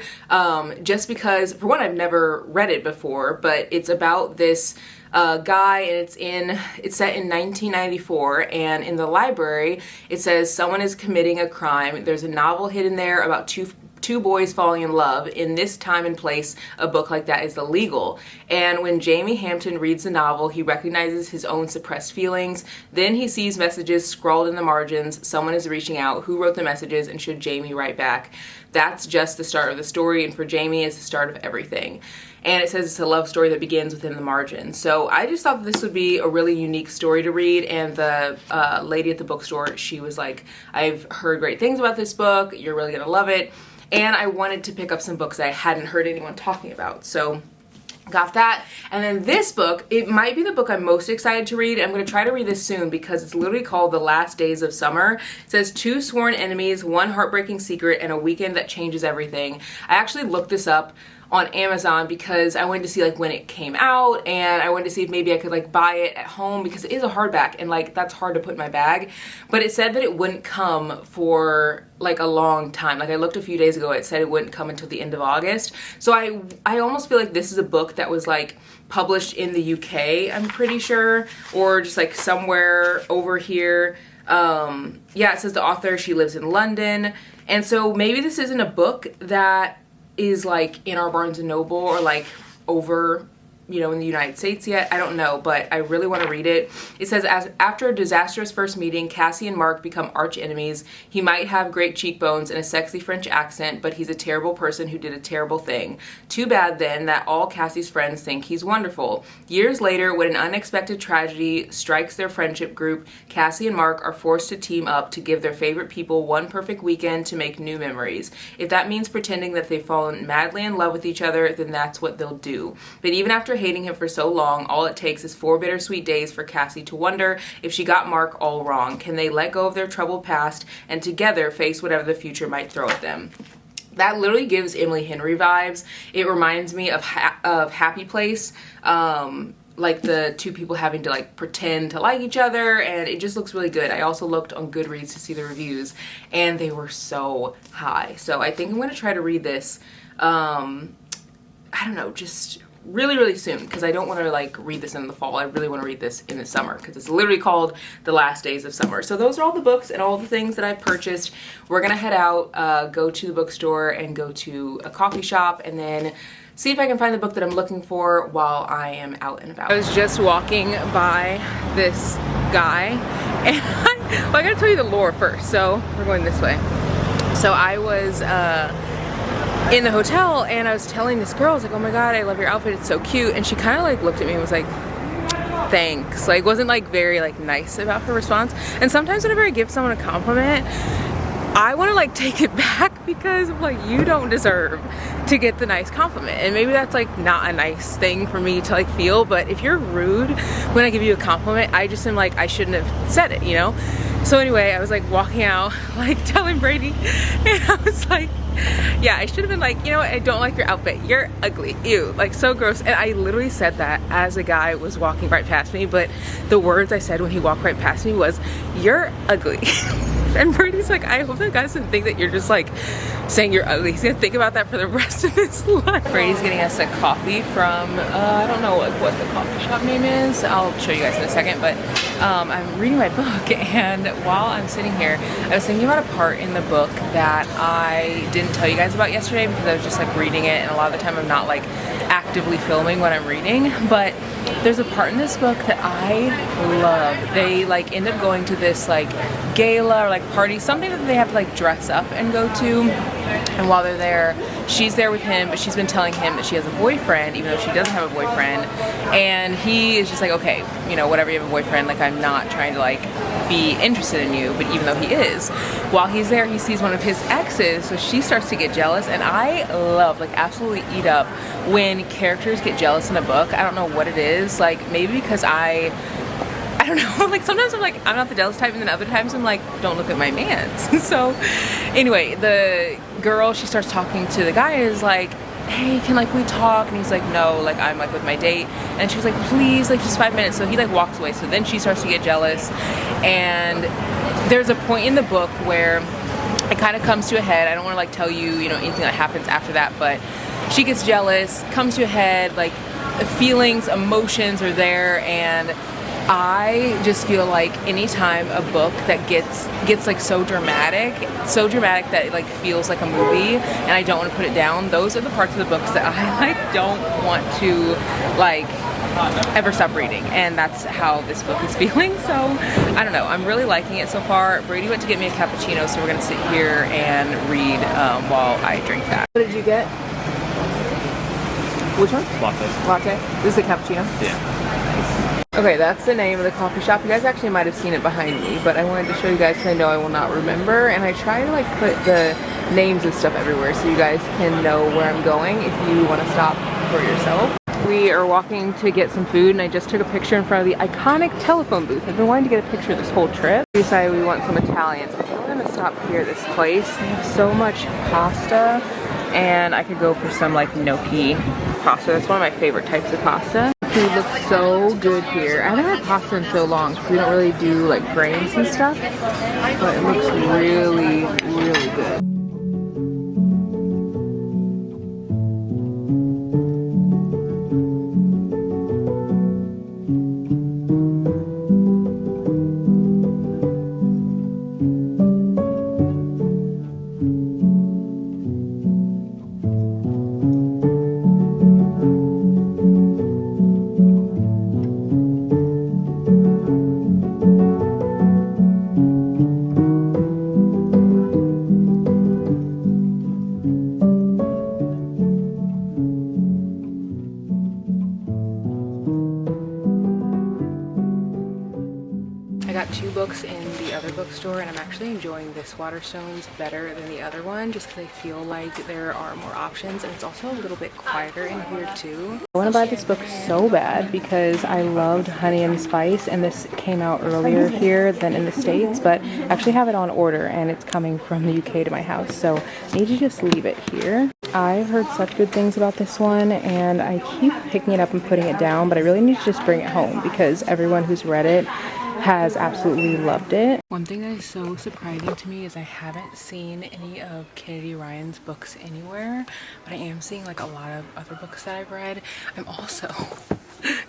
just because, for one, I've never read it before, but it's about this guy, and it's set in 1994, and in the library it says someone is committing a crime. There's a novel hidden there about two boys falling in love. In this time and place, a book like that is illegal. And when Jamie Hampton reads the novel, he recognizes his own suppressed feelings. Then he sees messages scrawled in the margins. Someone is reaching out. Who wrote the messages, and should Jamie write back? That's just the start of the story, and for Jamie, it's the start of everything. And it says it's a love story that begins within the margins. So I just thought that this would be a really unique story to read, and the lady at the bookstore, she was like, I've heard great things about this book, you're really gonna love it. And I wanted to pick up some books that I hadn't heard anyone talking about. So got that. And then this book, it might be the book I'm most excited to read. I'm going to try to read this soon because it's literally called The Last Days of Summer. It says 2 sworn enemies, 1 heartbreaking secret, and a weekend that changes everything. I actually looked this up on Amazon because I wanted to see like when it came out, and I wanted to see if maybe I could like buy it at home because it is a hardback, and like that's hard to put in my bag. But it said that it wouldn't come for like a long time. Like I looked a few days ago, it said it wouldn't come until the end of August. So I almost feel like this is a book that was like published in the UK, I'm pretty sure, or just like somewhere over here. Yeah, it says the author, she lives in London. And so maybe this isn't a book that is like in our Barnes & Noble or like over, you know, in the United States yet. I don't know, but I really want to read it. It says, after a disastrous first meeting, Cassie and Mark become arch enemies. He might have great cheekbones and a sexy French accent, but he's a terrible person who did a terrible thing. Too bad then that all Cassie's friends think he's wonderful. Years later, when an unexpected tragedy strikes their friendship group, Cassie and Mark are forced to team up to give their favorite people one perfect weekend to make new memories. If that means pretending that they've fallen madly in love with each other, then that's what they'll do. But even after hating him for so long, all it takes is 4 bittersweet days for Cassie to wonder if she got Mark all wrong. Can they let go of their troubled past and together face whatever the future might throw at them? That literally gives Emily Henry vibes. It reminds me of Happy Place, like the 2 people having to like pretend to like each other, and it just looks really good. I also looked on Goodreads to see the reviews, and they were so high. So I think I'm going to try to read this, I don't know, just really soon, because I don't want to like read this in the fall. I really want to read this in the summer because it's literally called The Last Days of Summer. So those are all the books and all the things that I've purchased. We're gonna head out, go to the bookstore and go to a coffee shop, and then see if I can find the book that I'm looking for while I am out and about. I was just walking by this guy, and well, I gotta tell you the lore first. So we're going this way. So I was in the hotel, and I was telling this girl, I was like, oh my god, I love your outfit, it's so cute. And she kind of like looked at me and was like, thanks. Like, wasn't like very like nice about her response. And sometimes whenever I give someone a compliment, I want to like take it back because I'm like, you don't deserve to get the nice compliment. And maybe that's like not a nice thing for me to like feel, but if you're rude when I give you a compliment, I just am like, I shouldn't have said it, you know? So anyway, I was like walking out, like telling Brady, and I was like, yeah, I should have been like, you know what, I don't like your outfit, you're ugly, ew, like so gross. And I literally said that as a guy was walking right past me, but the words I said when he walked right past me was, you're ugly. And Brady's like, I hope that guy doesn't think that you're just like saying you're ugly. He's gonna think about that for the rest of his life. Brady's getting us a coffee from, I don't know what the coffee shop name is. I'll show you guys in a second, but I'm reading my book, and while I'm sitting here, I was thinking about a part in the book that I didn't tell you guys about yesterday because I was just like reading it, and a lot of the time I'm not like actively filming when I'm reading, but there's a part in this book that I love. They like end up going to this like gala or like party, something that they have to like dress up and go to. And while they're there, she's there with him, but she's been telling him that she has a boyfriend, even though she doesn't have a boyfriend. And he is just like, okay, you know, whatever, you have a boyfriend, like I'm not trying to like be interested in you. But even though he is, while he's there, he sees one of his exes, so she starts to get jealous. And I love, like absolutely eat up when characters get jealous in a book. I don't know what it is, like maybe because I don't know, like sometimes I'm like, I'm not the jealous type, and then other times I'm like, don't look at my mans. So anyway, the girl, she starts talking to the guy and is like, hey, can like we talk? And he's like, no, like I'm like with my date. And she's like, please, like just 5 minutes. So he like walks away. So then she starts to get jealous, and there's a point in the book where it kind of comes to a head. I don't want to like tell you, you know, anything that happens after that, but she gets jealous, comes to a head, like feelings, emotions are there, and I just feel like anytime a book that gets like so dramatic that it like feels like a movie and I don't want to put it down, those are the parts of the books that I like don't want to like ever stop reading, and that's how this book is feeling. So I don't know, I'm really liking it so far. Brady went to get me a cappuccino, so we're gonna sit here and read while I drink that. What did you get? Which one? Latte. Latte? This is a cappuccino? Yeah. Okay, that's the name of the coffee shop. You guys actually might have seen it behind me, but I wanted to show you guys because I know I will not remember, and I try to like put the names of stuff everywhere so you guys can know where I'm going if you want to stop for yourself. We are walking to get some food, and I just took a picture in front of the iconic telephone booth. I've been wanting to get a picture this whole trip. We decided we want some Italian, so we're gonna stop here at this place. They have so much pasta, and I could go for some like gnocchi pasta. That's one of my favorite types of pasta. Food looks so good here. I haven't had pasta in so long because we don't really do like grains and stuff, but it looks really, really good. I got 2 books in the other bookstore, and I'm actually enjoying this Waterstones better than the other one just because I feel like there are more options, and it's also a little bit quieter in here too. I want to buy this book so bad because I loved Honey and Spice, and this came out earlier here than in the States, but I actually have it on order and it's coming from the UK to my house, so I need to just leave it here. I've heard such good things about this one, and I keep picking it up and putting it down, but I really need to just bring it home because everyone who's read it has absolutely loved it. One thing that is so surprising to me is I haven't seen any of Kennedy Ryan's books anywhere, but I am seeing like a lot of other books that I've read. I'm also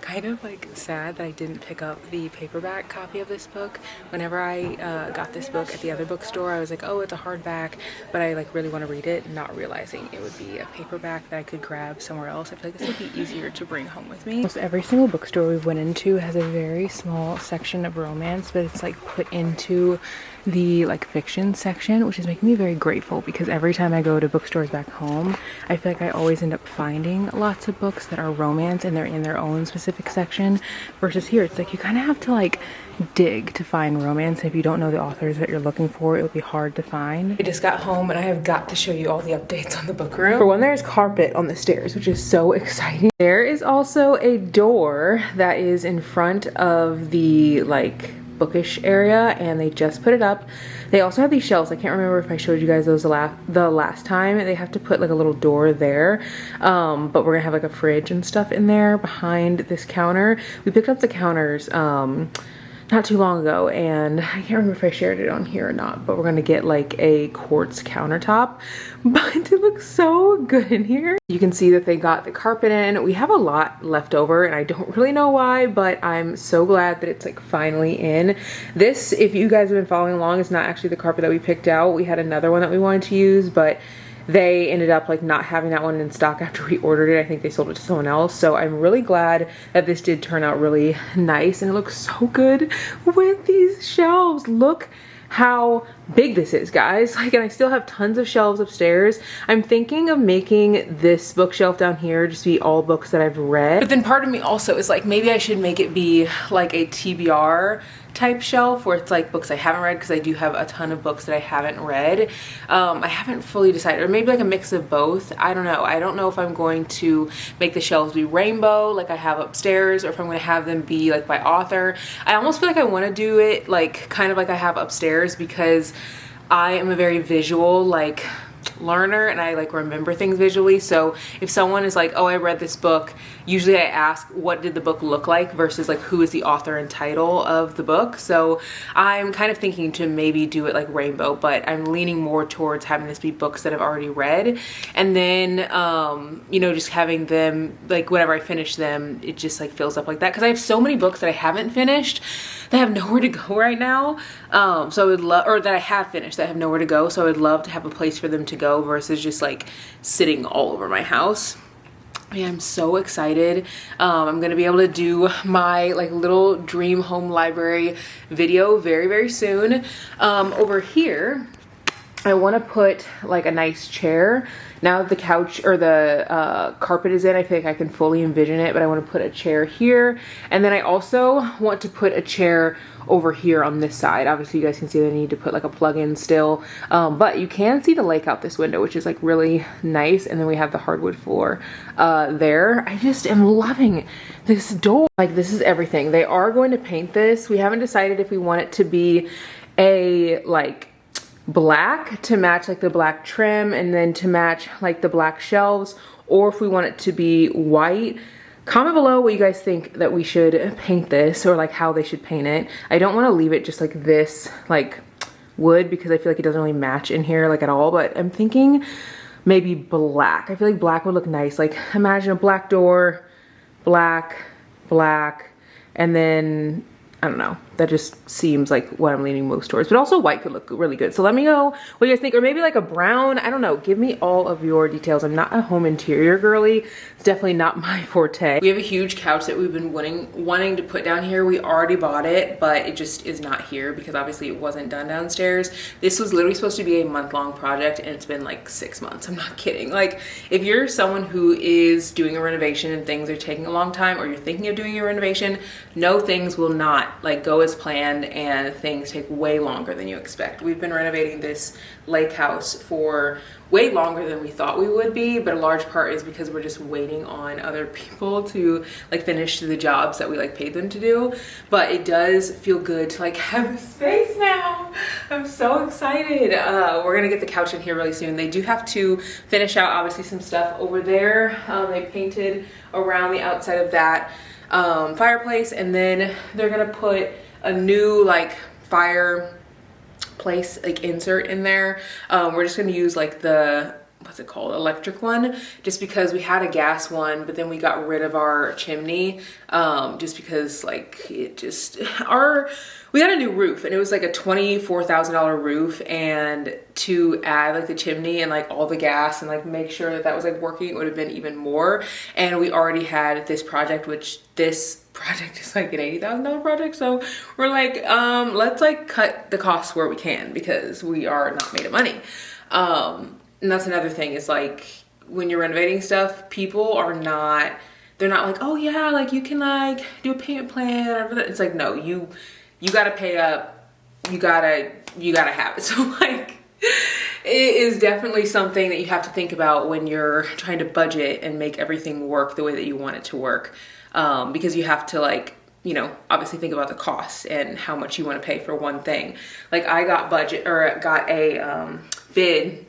kind of like sad that I didn't pick up the paperback copy of this book. Whenever I got this book at the other bookstore, I was like, oh, it's a hardback, but I like really want to read it, not realizing it would be a paperback that I could grab somewhere else. I feel like this would be easier to bring home with me. Almost every single bookstore we went into has a very small section of romance, but it's like put into the like fiction section, which is making me very grateful because every time I go to bookstores back home, I feel like I always end up finding lots of books that are romance and they're in their own specific section, versus here it's like you kind of have to like dig to find romance, and if you don't know the authors that you're looking for, it would be hard to find. I just got home and I have got to show you all the updates on the book room. For one, there's carpet on the stairs, which is so exciting. There is also a door that is in front of the like bookish area, and they just put it up. They also have these shelves. I can't remember if I showed you guys those the last time. They have to put like a little door there, but we're gonna have like a fridge and stuff in there behind this counter. We picked up the counters not too long ago, and I can't remember if I shared it on here or not, but we're gonna get like a quartz countertop, but it looks so good in here. You can see that they got the carpet in. We have a lot left over, and I don't really know why, but I'm so glad that it's like finally in. This, if you guys have been following along, is not actually the carpet that we picked out. We had another one that we wanted to use, but they ended up like not having that one in stock after we ordered it. I think they sold it to someone else. So I'm really glad that this did turn out really nice, and it looks so good with these shelves. Look how big this is, guys. Like, and I still have tons of shelves upstairs. I'm thinking of making this bookshelf down here just be all books that I've read. But then part of me also is like, maybe I should make it be like a TBR type shelf where it's like books I haven't read, because I do have a ton of books that I haven't read. I haven't fully decided, or maybe like a mix of both. I don't know. I don't know if I'm going to make the shelves be rainbow like I have upstairs, or if I'm going to have them be like by author. I almost feel like I want to do it like kind of like I have upstairs, because I am a very visual like learner and I like remember things visually. So if someone is like, oh, I read this book, usually I ask, what did the book look like versus like who is the author and title of the book. So I'm kind of thinking to maybe do it like rainbow, but I'm leaning more towards having this be books that I've already read. And then, you know, just having them like whenever I finish them, it just like fills up like that. Cause I have so many books that I haven't finished that have nowhere to go right now. So I would love, or that I have finished that have nowhere to go. So I would love to have a place for them to go versus just like sitting all over my house. Yeah, I'm so excited. I'm gonna be able to do my like little dream home library video very, very soon. Over here, I wanna put like a nice chair. Now that the couch or the carpet is in, I think I can fully envision it, but I want to put a chair here. And then I also want to put a chair over here on this side. Obviously you guys can see that I need to put like a plug-in still, but you can see the lake out this window, which is like really nice. And then we have the hardwood floor there. I just am loving this door. Like this is everything. They are going to paint this. We haven't decided if we want it to be a like black to match like the black trim and then to match like the black shelves, or if we want it to be white. Comment below what you guys think that we should paint this, or like how they should paint it. I don't want to leave it just like this like wood because I feel like it doesn't really match in here like at all, but I'm thinking maybe black. I feel like black would look nice. Like imagine a black door, black, and then I don't know, that just seems like what I'm leaning most towards, but also white could look really good. So let me know what you guys think, or maybe like a brown, I don't know, give me all of your details. I'm not a home interior girly. It's definitely not my forte. We have a huge couch that we've been wanting to put down here. We already bought it, but it just is not here because obviously it wasn't done downstairs. This was literally supposed to be a month-long project and it's been like 6 months. I'm not kidding. Like if you're someone who is doing a renovation and things are taking a long time, or you're thinking of doing a renovation, no, things will not like go as planned and things take way longer than you expect. We've been renovating this lake house for way longer than we thought we would be, but a large part is because we're just waiting on other people to like finish the jobs that we like paid them to do. But it does feel good to like have space now. I'm so excited. We're gonna get the couch in here really soon. They do have to finish out obviously some stuff over there. They painted around the outside of that fireplace, and then they're gonna put a new like fireplace like insert in there. We're just gonna use like the, what's it called, electric one, just because we had a gas one, but then we got rid of our chimney just because like it just, we got a new roof and it was like a $24,000 roof, and to add like the chimney and like all the gas and like make sure that that was like working, it would have been even more. And we already had this project, which this project is like an $80,000 project. So we're like, let's like cut the costs where we can because we are not made of money. And that's another thing is like when you're renovating stuff, people are not, they're not like, oh yeah, like you can like do a payment plan. It's like, no, you gotta pay up, you gotta have it. So like, it is definitely something that you have to think about when you're trying to budget and make everything work the way that you want it to work. Because you have to like, you know, obviously think about the costs and how much you want to pay for one thing. Like I got a bid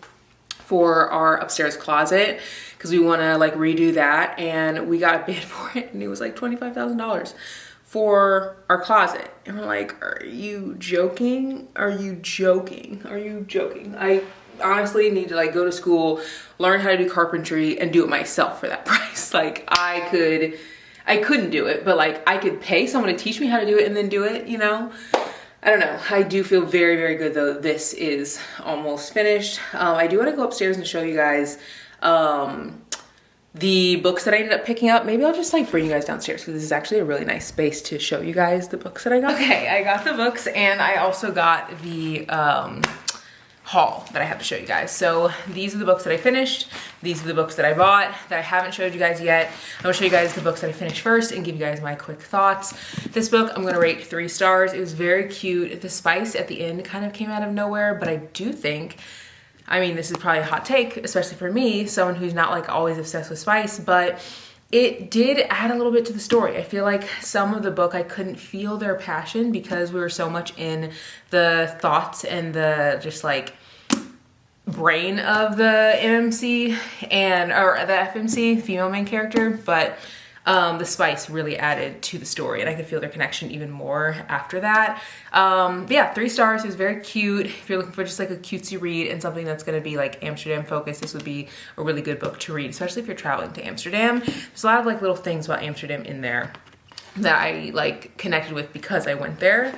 for our upstairs closet because we want to like redo that, and we got a bid for it and it was like $25,000 for our closet, and we're like, are you joking? Are you joking? Are you joking? I honestly need to like go to school, learn how to do carpentry and do it myself for that price. Like I couldn't do it, but like I could pay someone to teach me how to do it and then do it, you know? I don't know. I do feel very, very good though. This is almost finished. I do want to go upstairs and show you guys the books that I ended up picking up. Maybe I'll just like bring you guys downstairs because this is actually a really nice space to show you guys the books that I got. Okay, I got the books and I also got the haul that I have to show you guys. So these are the books that I finished. These are the books that I bought that I haven't showed you guys yet. I'm gonna show you guys the books that I finished first and give you guys my quick thoughts. This book I'm gonna rate 3 stars. It was very cute. The spice at the end kind of came out of nowhere, but I do think, I mean, this is probably a hot take, especially for me, someone who's not like always obsessed with spice, but it did add a little bit to the story. I feel like some of the book I couldn't feel their passion because we were so much in the thoughts and the just like brain of the MMC or the FMC, female main character, but the spice really added to the story, and I could feel their connection even more after that. But yeah, 3 stars. It was very cute. If you're looking for just like a cutesy read and something that's going to be like Amsterdam focused, this would be a really good book to read, especially if you're traveling to Amsterdam. There's a lot of like little things about Amsterdam in there that I like connected with because I went there.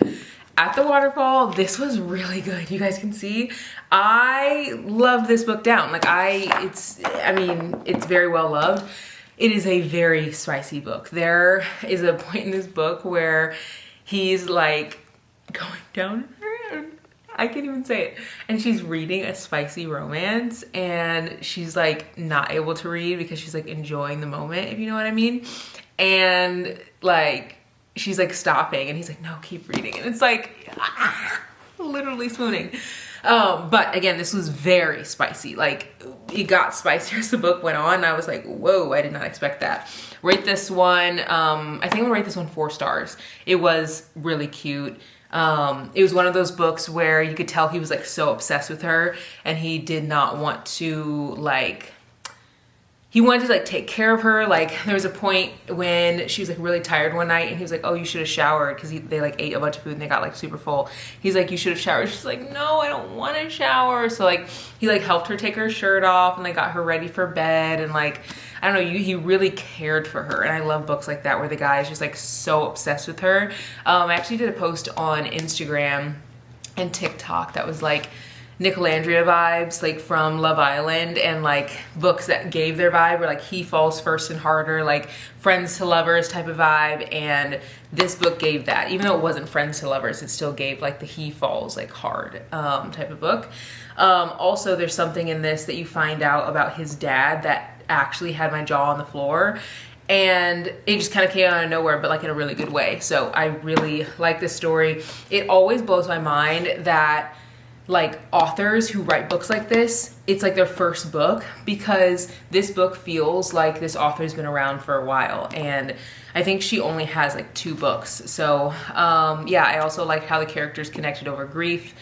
At the waterfall, this was really good. You guys can see, I love this book down. Like it's very well loved. It is a very spicy book. There is a point in this book where he's like going down her, I can't even say it. And she's reading a spicy romance and she's like not able to read because she's like enjoying the moment, if you know what I mean. And like, she's like stopping and he's like, no, keep reading. And it's like, literally swooning. But again, this was very spicy. Like, it got spicier as the book went on. I was like, whoa, I did not expect that. Rate this one, I think I'm gonna rate this one 4 stars. It was really cute. It was one of those books where you could tell he was like so obsessed with her and he did not want to like, he wanted to like take care of her. Like there was a point when she was like really tired one night and he was like, oh, you should have showered, because they like ate a bunch of food and they got like super full. He's like, you should have showered. She's like, no, I don't want to shower. So like he like helped her take her shirt off and like got her ready for bed, and like, I don't know, he really cared for her. And I love books like that where the guy is just like so obsessed with her. I actually did a post on Instagram and TikTok that was like Nicolandria vibes, like from Love Island, and like books that gave their vibe were like He Falls First and Harder, like Friends to Lovers type of vibe. And this book gave that. Even though it wasn't Friends to Lovers, it still gave like the He Falls like hard type of book. Also, there's something in this that you find out about his dad that actually had my jaw on the floor. And it just kind of came out of nowhere, but like in a really good way. So I really like this story. It always blows my mind that like authors who write books like this, it's like their first book, because this book feels like this author's been around for a while. And I think she only has like 2 books. So yeah, I also like how the characters connected over grief.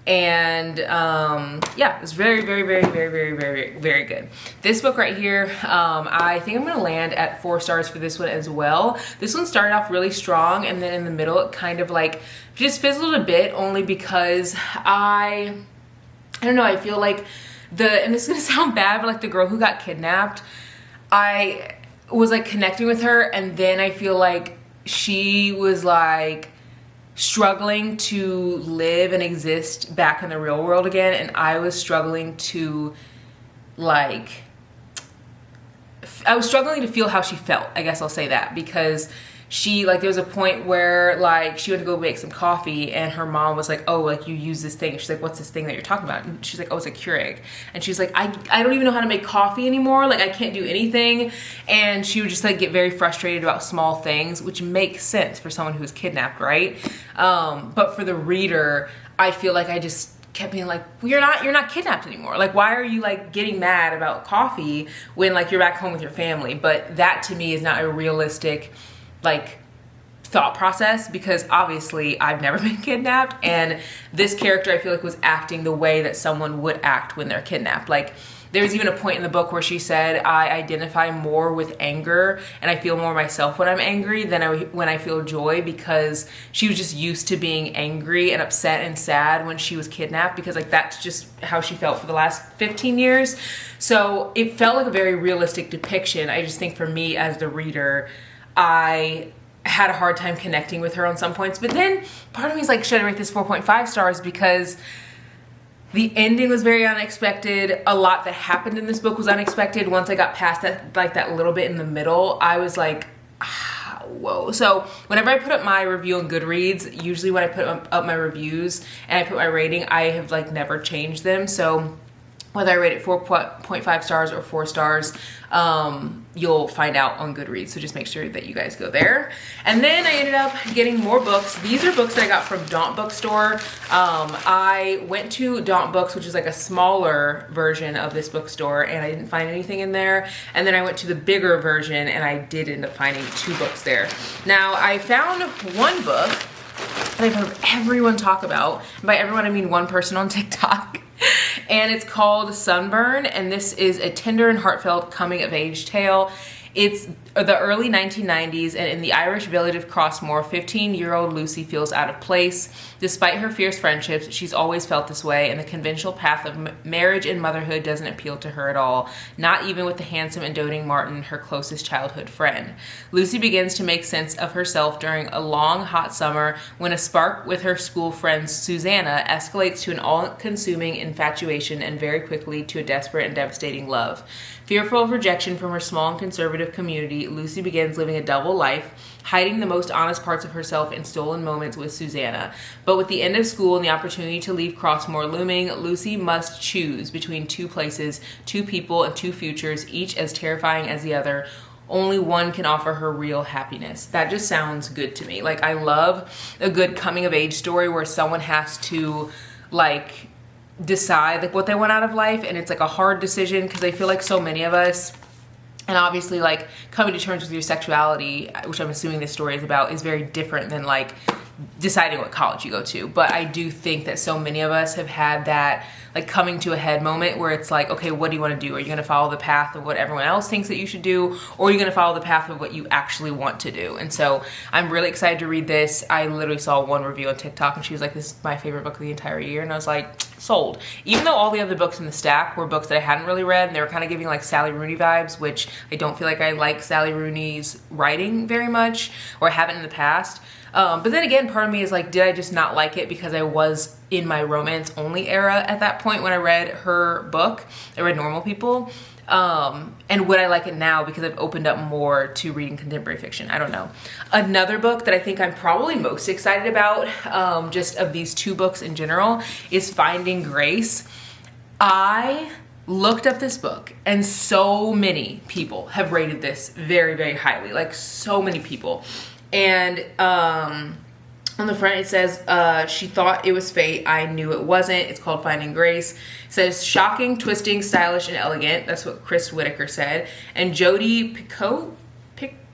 And yeah, it's very, very, very, very, very, very, very good. This book right here, I think I'm gonna land at 4 stars for this one as well. This one started off really strong, and then in the middle it kind of like just fizzled a bit, only because I don't know, I feel like and this is gonna sound bad, but like the girl who got kidnapped, I was like connecting with her, and then I feel like she was like struggling to live and exist back in the real world again, and I was struggling to like, I was struggling to feel how she felt, I guess I'll say that, because she, like, there was a point where like she went to go make some coffee and her mom was like, oh, like you use this thing. She's like, what's this thing that you're talking about? And she's like, oh, it's a Keurig. And she's like, I don't even know how to make coffee anymore. Like I can't do anything. And she would just like get very frustrated about small things, which makes sense for someone who was kidnapped, right? But for the reader, I feel like I just kept being like, well, you're not kidnapped anymore. Like, why are you like getting mad about coffee when like you're back home with your family? But that to me is not a realistic like thought process, because obviously I've never been kidnapped, and this character I feel like was acting the way that someone would act when they're kidnapped. Like there's even a point in the book where she said, I identify more with anger and I feel more myself when I'm angry than when I feel joy, because she was just used to being angry and upset and sad when she was kidnapped, because like that's just how she felt for the last 15 years. So it felt like a very realistic depiction. I just think for me as the reader, I had a hard time connecting with her on some points. But then part of me is like, should I rate this 4.5 stars? Because the ending was very unexpected. A lot that happened in this book was unexpected. Once I got past that, like that little bit in the middle, I was like, whoa. So whenever I put up my review on Goodreads, usually when I put up my reviews and I put my rating, I have like never changed them. So whether I rate it 4.5 stars or 4 stars, you'll find out on Goodreads. So just make sure that you guys go there. And then I ended up getting more books. These are books that I got from Daunt Bookstore. I went to Daunt Books, which is like a smaller version of this bookstore, and I didn't find anything in there. And then I went to the bigger version, and I did end up finding 2 books there. Now, I found one book that I've heard everyone talk about. And by everyone, I mean one person on TikTok. And it's called Sunburn, and this is a tender and heartfelt coming-of-age tale. It's the early 1990s, and in the Irish village of Crossmore, 15-year-old Lucy feels out of place. Despite her fierce friendships, she's always felt this way, and the conventional path of marriage and motherhood doesn't appeal to her at all, not even with the handsome and doting Martin, her closest childhood friend. Lucy begins to make sense of herself during a long, hot summer when a spark with her school friend Susanna escalates to an all-consuming infatuation and very quickly to a desperate and devastating love. Fearful of rejection from her small and conservative community, Lucy begins living a double life, hiding the most honest parts of herself in stolen moments with Susanna. But with the end of school and the opportunity to leave Crossmore looming, Lucy must choose between two places, two people, and two futures, each as terrifying as the other. Only one can offer her real happiness. That just sounds good to me. Like, I love a good coming-of-age story where someone has to, like, decide like what they want out of life, and it's like a hard decision, because I feel like so many of us, and obviously like coming to terms with your sexuality, which I'm assuming this story is about, is very different than like deciding what college you go to. But I do think that so many of us have had that like coming to a head moment where it's like, okay, what do you want to do? Are you going to follow the path of what everyone else thinks that you should do, or are you going to follow the path of what you actually want to do? And so I'm really excited to read this. I literally saw one review on TikTok and she was like, this is my favorite book of the entire year, and I was like, sold. Even though all the other books in the stack were books that I hadn't really read, and they were kind of giving like Sally Rooney vibes, which I don't feel like I like Sally Rooney's writing very much, or I haven't in the past. But then again, part of me is like, did I just not like it because I was in my romance only era at that point when I read her book? I read Normal People. And would I like it now because I've opened up more to reading contemporary fiction? I don't know. Another book that I think I'm probably most excited about, just of these two books in general, is Finding Grace. I looked up this book, and so many people have rated this very, very highly. Like, so many people. And on the front it says, she thought it was fate, I knew it wasn't. It's called Finding Grace. It says, shocking, twisting, stylish, and elegant. That's what Chris Whitaker said. And Jodi Picoult,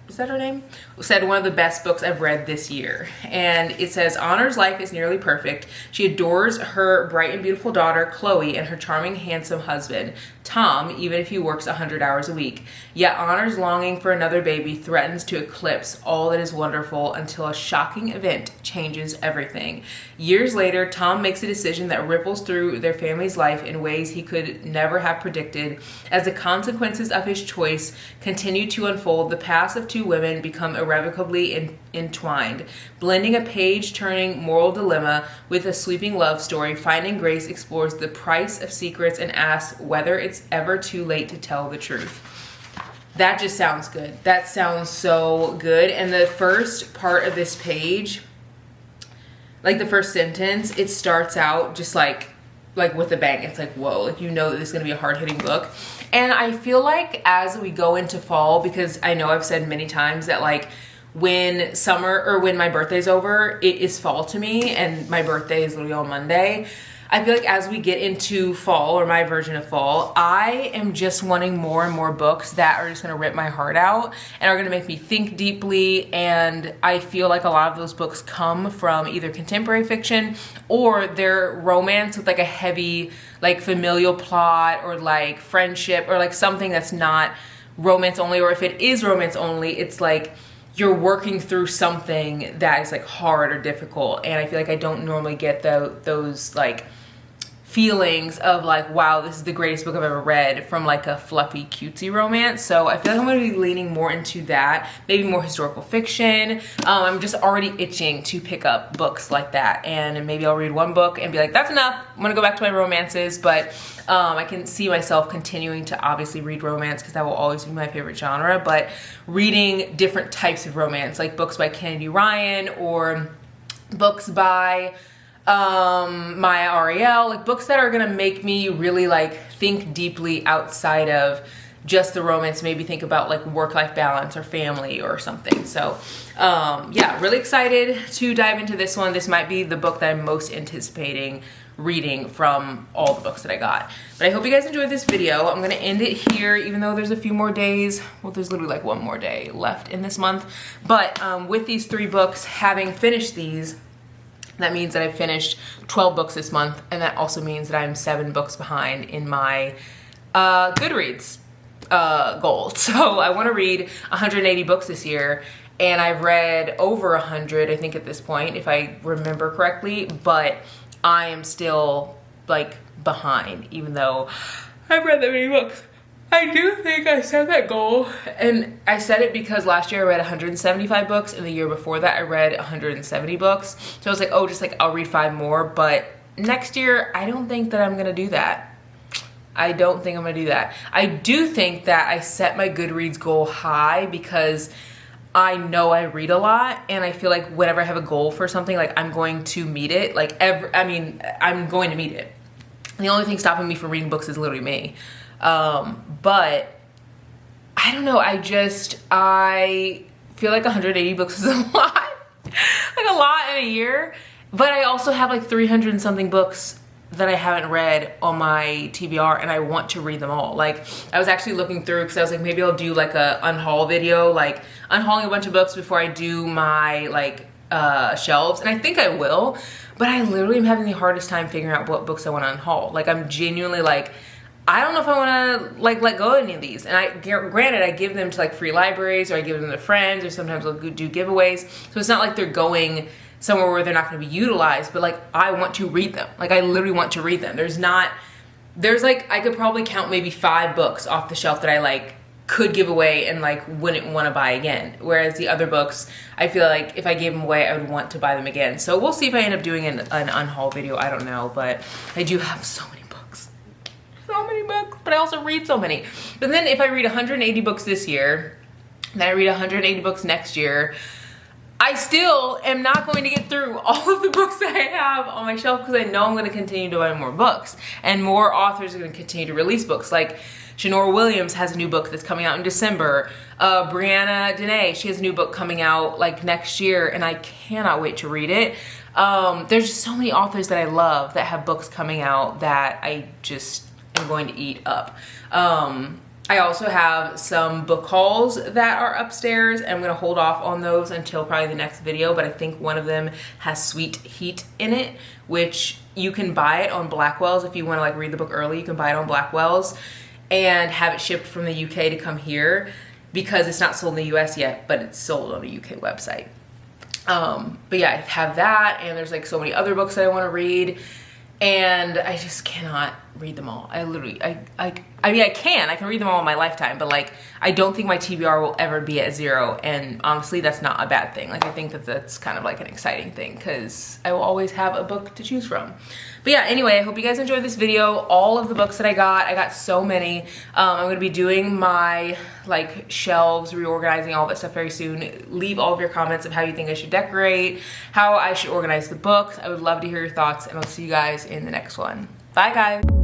is that her name? Said, one of the best books I've read this year. And it says, Honor's life is nearly perfect. She adores her bright and beautiful daughter, Chloe, and her charming, handsome husband, Tom, even if he works 100 hours a week. Yet Honor's longing for another baby threatens to eclipse all that is wonderful until a shocking event changes everything. Years later, Tom makes a decision that ripples through their family's life in ways he could never have predicted. As the consequences of his choice continue to unfold, the paths of two women become irrevocably entwined. Blending a page-turning moral dilemma with a sweeping love story, Finding Grace explores the price of secrets and asks whether it's ever too late to tell the truth. That just sounds good. That sounds so good. And the first part of this page, like the first sentence, it starts out just like with a bang. It's like, whoa, like, you know that this is going to be a hard-hitting book. And I feel like as we go into fall, because I know I've said many times that like when summer, or when my birthday's over, it is fall to me, and my birthday is literally on Monday. I feel like as we get into fall, or my version of fall, I am just wanting more and more books that are just going to rip my heart out and are going to make me think deeply. And I feel like a lot of those books come from either contemporary fiction, or they're romance with like a heavy like familial plot, or like friendship, or like something that's not romance only. Or if it is romance only, it's like you're working through something that is like hard or difficult. And I feel like I don't normally get those like feelings of like, wow, this is the greatest book I've ever read, from like a fluffy, cutesy romance. So I feel like I'm going to be leaning more into that, maybe more historical fiction. I'm just already itching to pick up books like that, and maybe I'll read one book and be like, that's enough, I'm going to go back to my romances. But I can see myself continuing to obviously read romance, because that will always be my favorite genre, but reading different types of romance, like books by Kennedy Ryan, or books by Maya Ariel, like books that are gonna make me really like think deeply outside of just the romance, maybe think about like work-life balance or family or something. So yeah, really excited to dive into this one. This might be the book that I'm most anticipating reading from all the books that I got. But I hope you guys enjoyed this video. I'm gonna end it here, even though there's a few more days. Well, there's literally like one more day left in this month. But with these 3 books, having finished these, That means that I finished 12 books this month, and that also means that I'm 7 books behind in my Goodreads goal. So I want to read 180 books this year, and I've read over 100, I think, at this point, if I remember correctly, but I am still like behind, even though I've read that many books. I do think I set that goal, and I set it because last year I read 175 books, and the year before that I read 170 books. So I was like, oh, just like I'll read 5 more, but next year I don't think that I'm gonna do that. I don't think I'm gonna do that. I do think that I set my Goodreads goal high because I know I read a lot, and I feel like whenever I have a goal for something, like I'm going to meet it. Like I'm going to meet it. The only thing stopping me from reading books is literally me. But I don't know, I feel like 180 books is a lot, like a lot in a year, but I also have like 300 and something books that I haven't read on my TBR, and I want to read them all. Like, I was actually looking through, because I was like, maybe I'll do like a unhaul video, like unhauling a bunch of books before I do my like shelves, and I think I will, but I literally am having the hardest time figuring out what books I want to unhaul. Like, I'm genuinely like, I don't know if I want to like let go of any of these. And granted, I give them to like free libraries, or I give them to friends, or sometimes I'll do giveaways. So it's not like they're going somewhere where they're not going to be utilized, but like I want to read them. Like, I literally want to read them. There's like, I could probably count maybe 5 books off the shelf that I like could give away and like wouldn't want to buy again. Whereas the other books, I feel like if I gave them away, I would want to buy them again. So we'll see if I end up doing an unhaul video. I don't know, but I do have so many books, but I also read so many. But then if I read 180 books this year, then I read 180 books next year, I still am not going to get through all of the books that I have on my shelf, because I know I'm going to continue to buy more books, and more authors are going to continue to release books. Like Shanora Williams has a new book that's coming out in December. Brianna Dene, she has a new book coming out like next year, and I cannot wait to read it. There's just so many authors that I love that have books coming out that I just am going to eat up. I also have some book hauls that are upstairs, and I'm gonna hold off on those until probably the next video, but I think one of them has Sweet Heat in it, which you can buy it on Blackwell's. If you wanna like read the book early, you can buy it on Blackwell's and have it shipped from the UK to come here, because it's not sold in the US yet, but it's sold on a UK website. But yeah, I have that, and there's like so many other books that I wanna read, and I just cannot read them all. I literally, I mean, I can read them all in my lifetime, but like, I don't think my TBR will ever be at 0. And honestly, that's not a bad thing. Like, I think that that's kind of like an exciting thing, because I will always have a book to choose from. But yeah, anyway, I hope you guys enjoyed this video. All of the books that I got so many. I'm gonna be doing my like shelves, reorganizing all that stuff very soon. Leave all of your comments of how you think I should decorate, how I should organize the books. I would love to hear your thoughts, and I'll see you guys in the next one. Bye guys.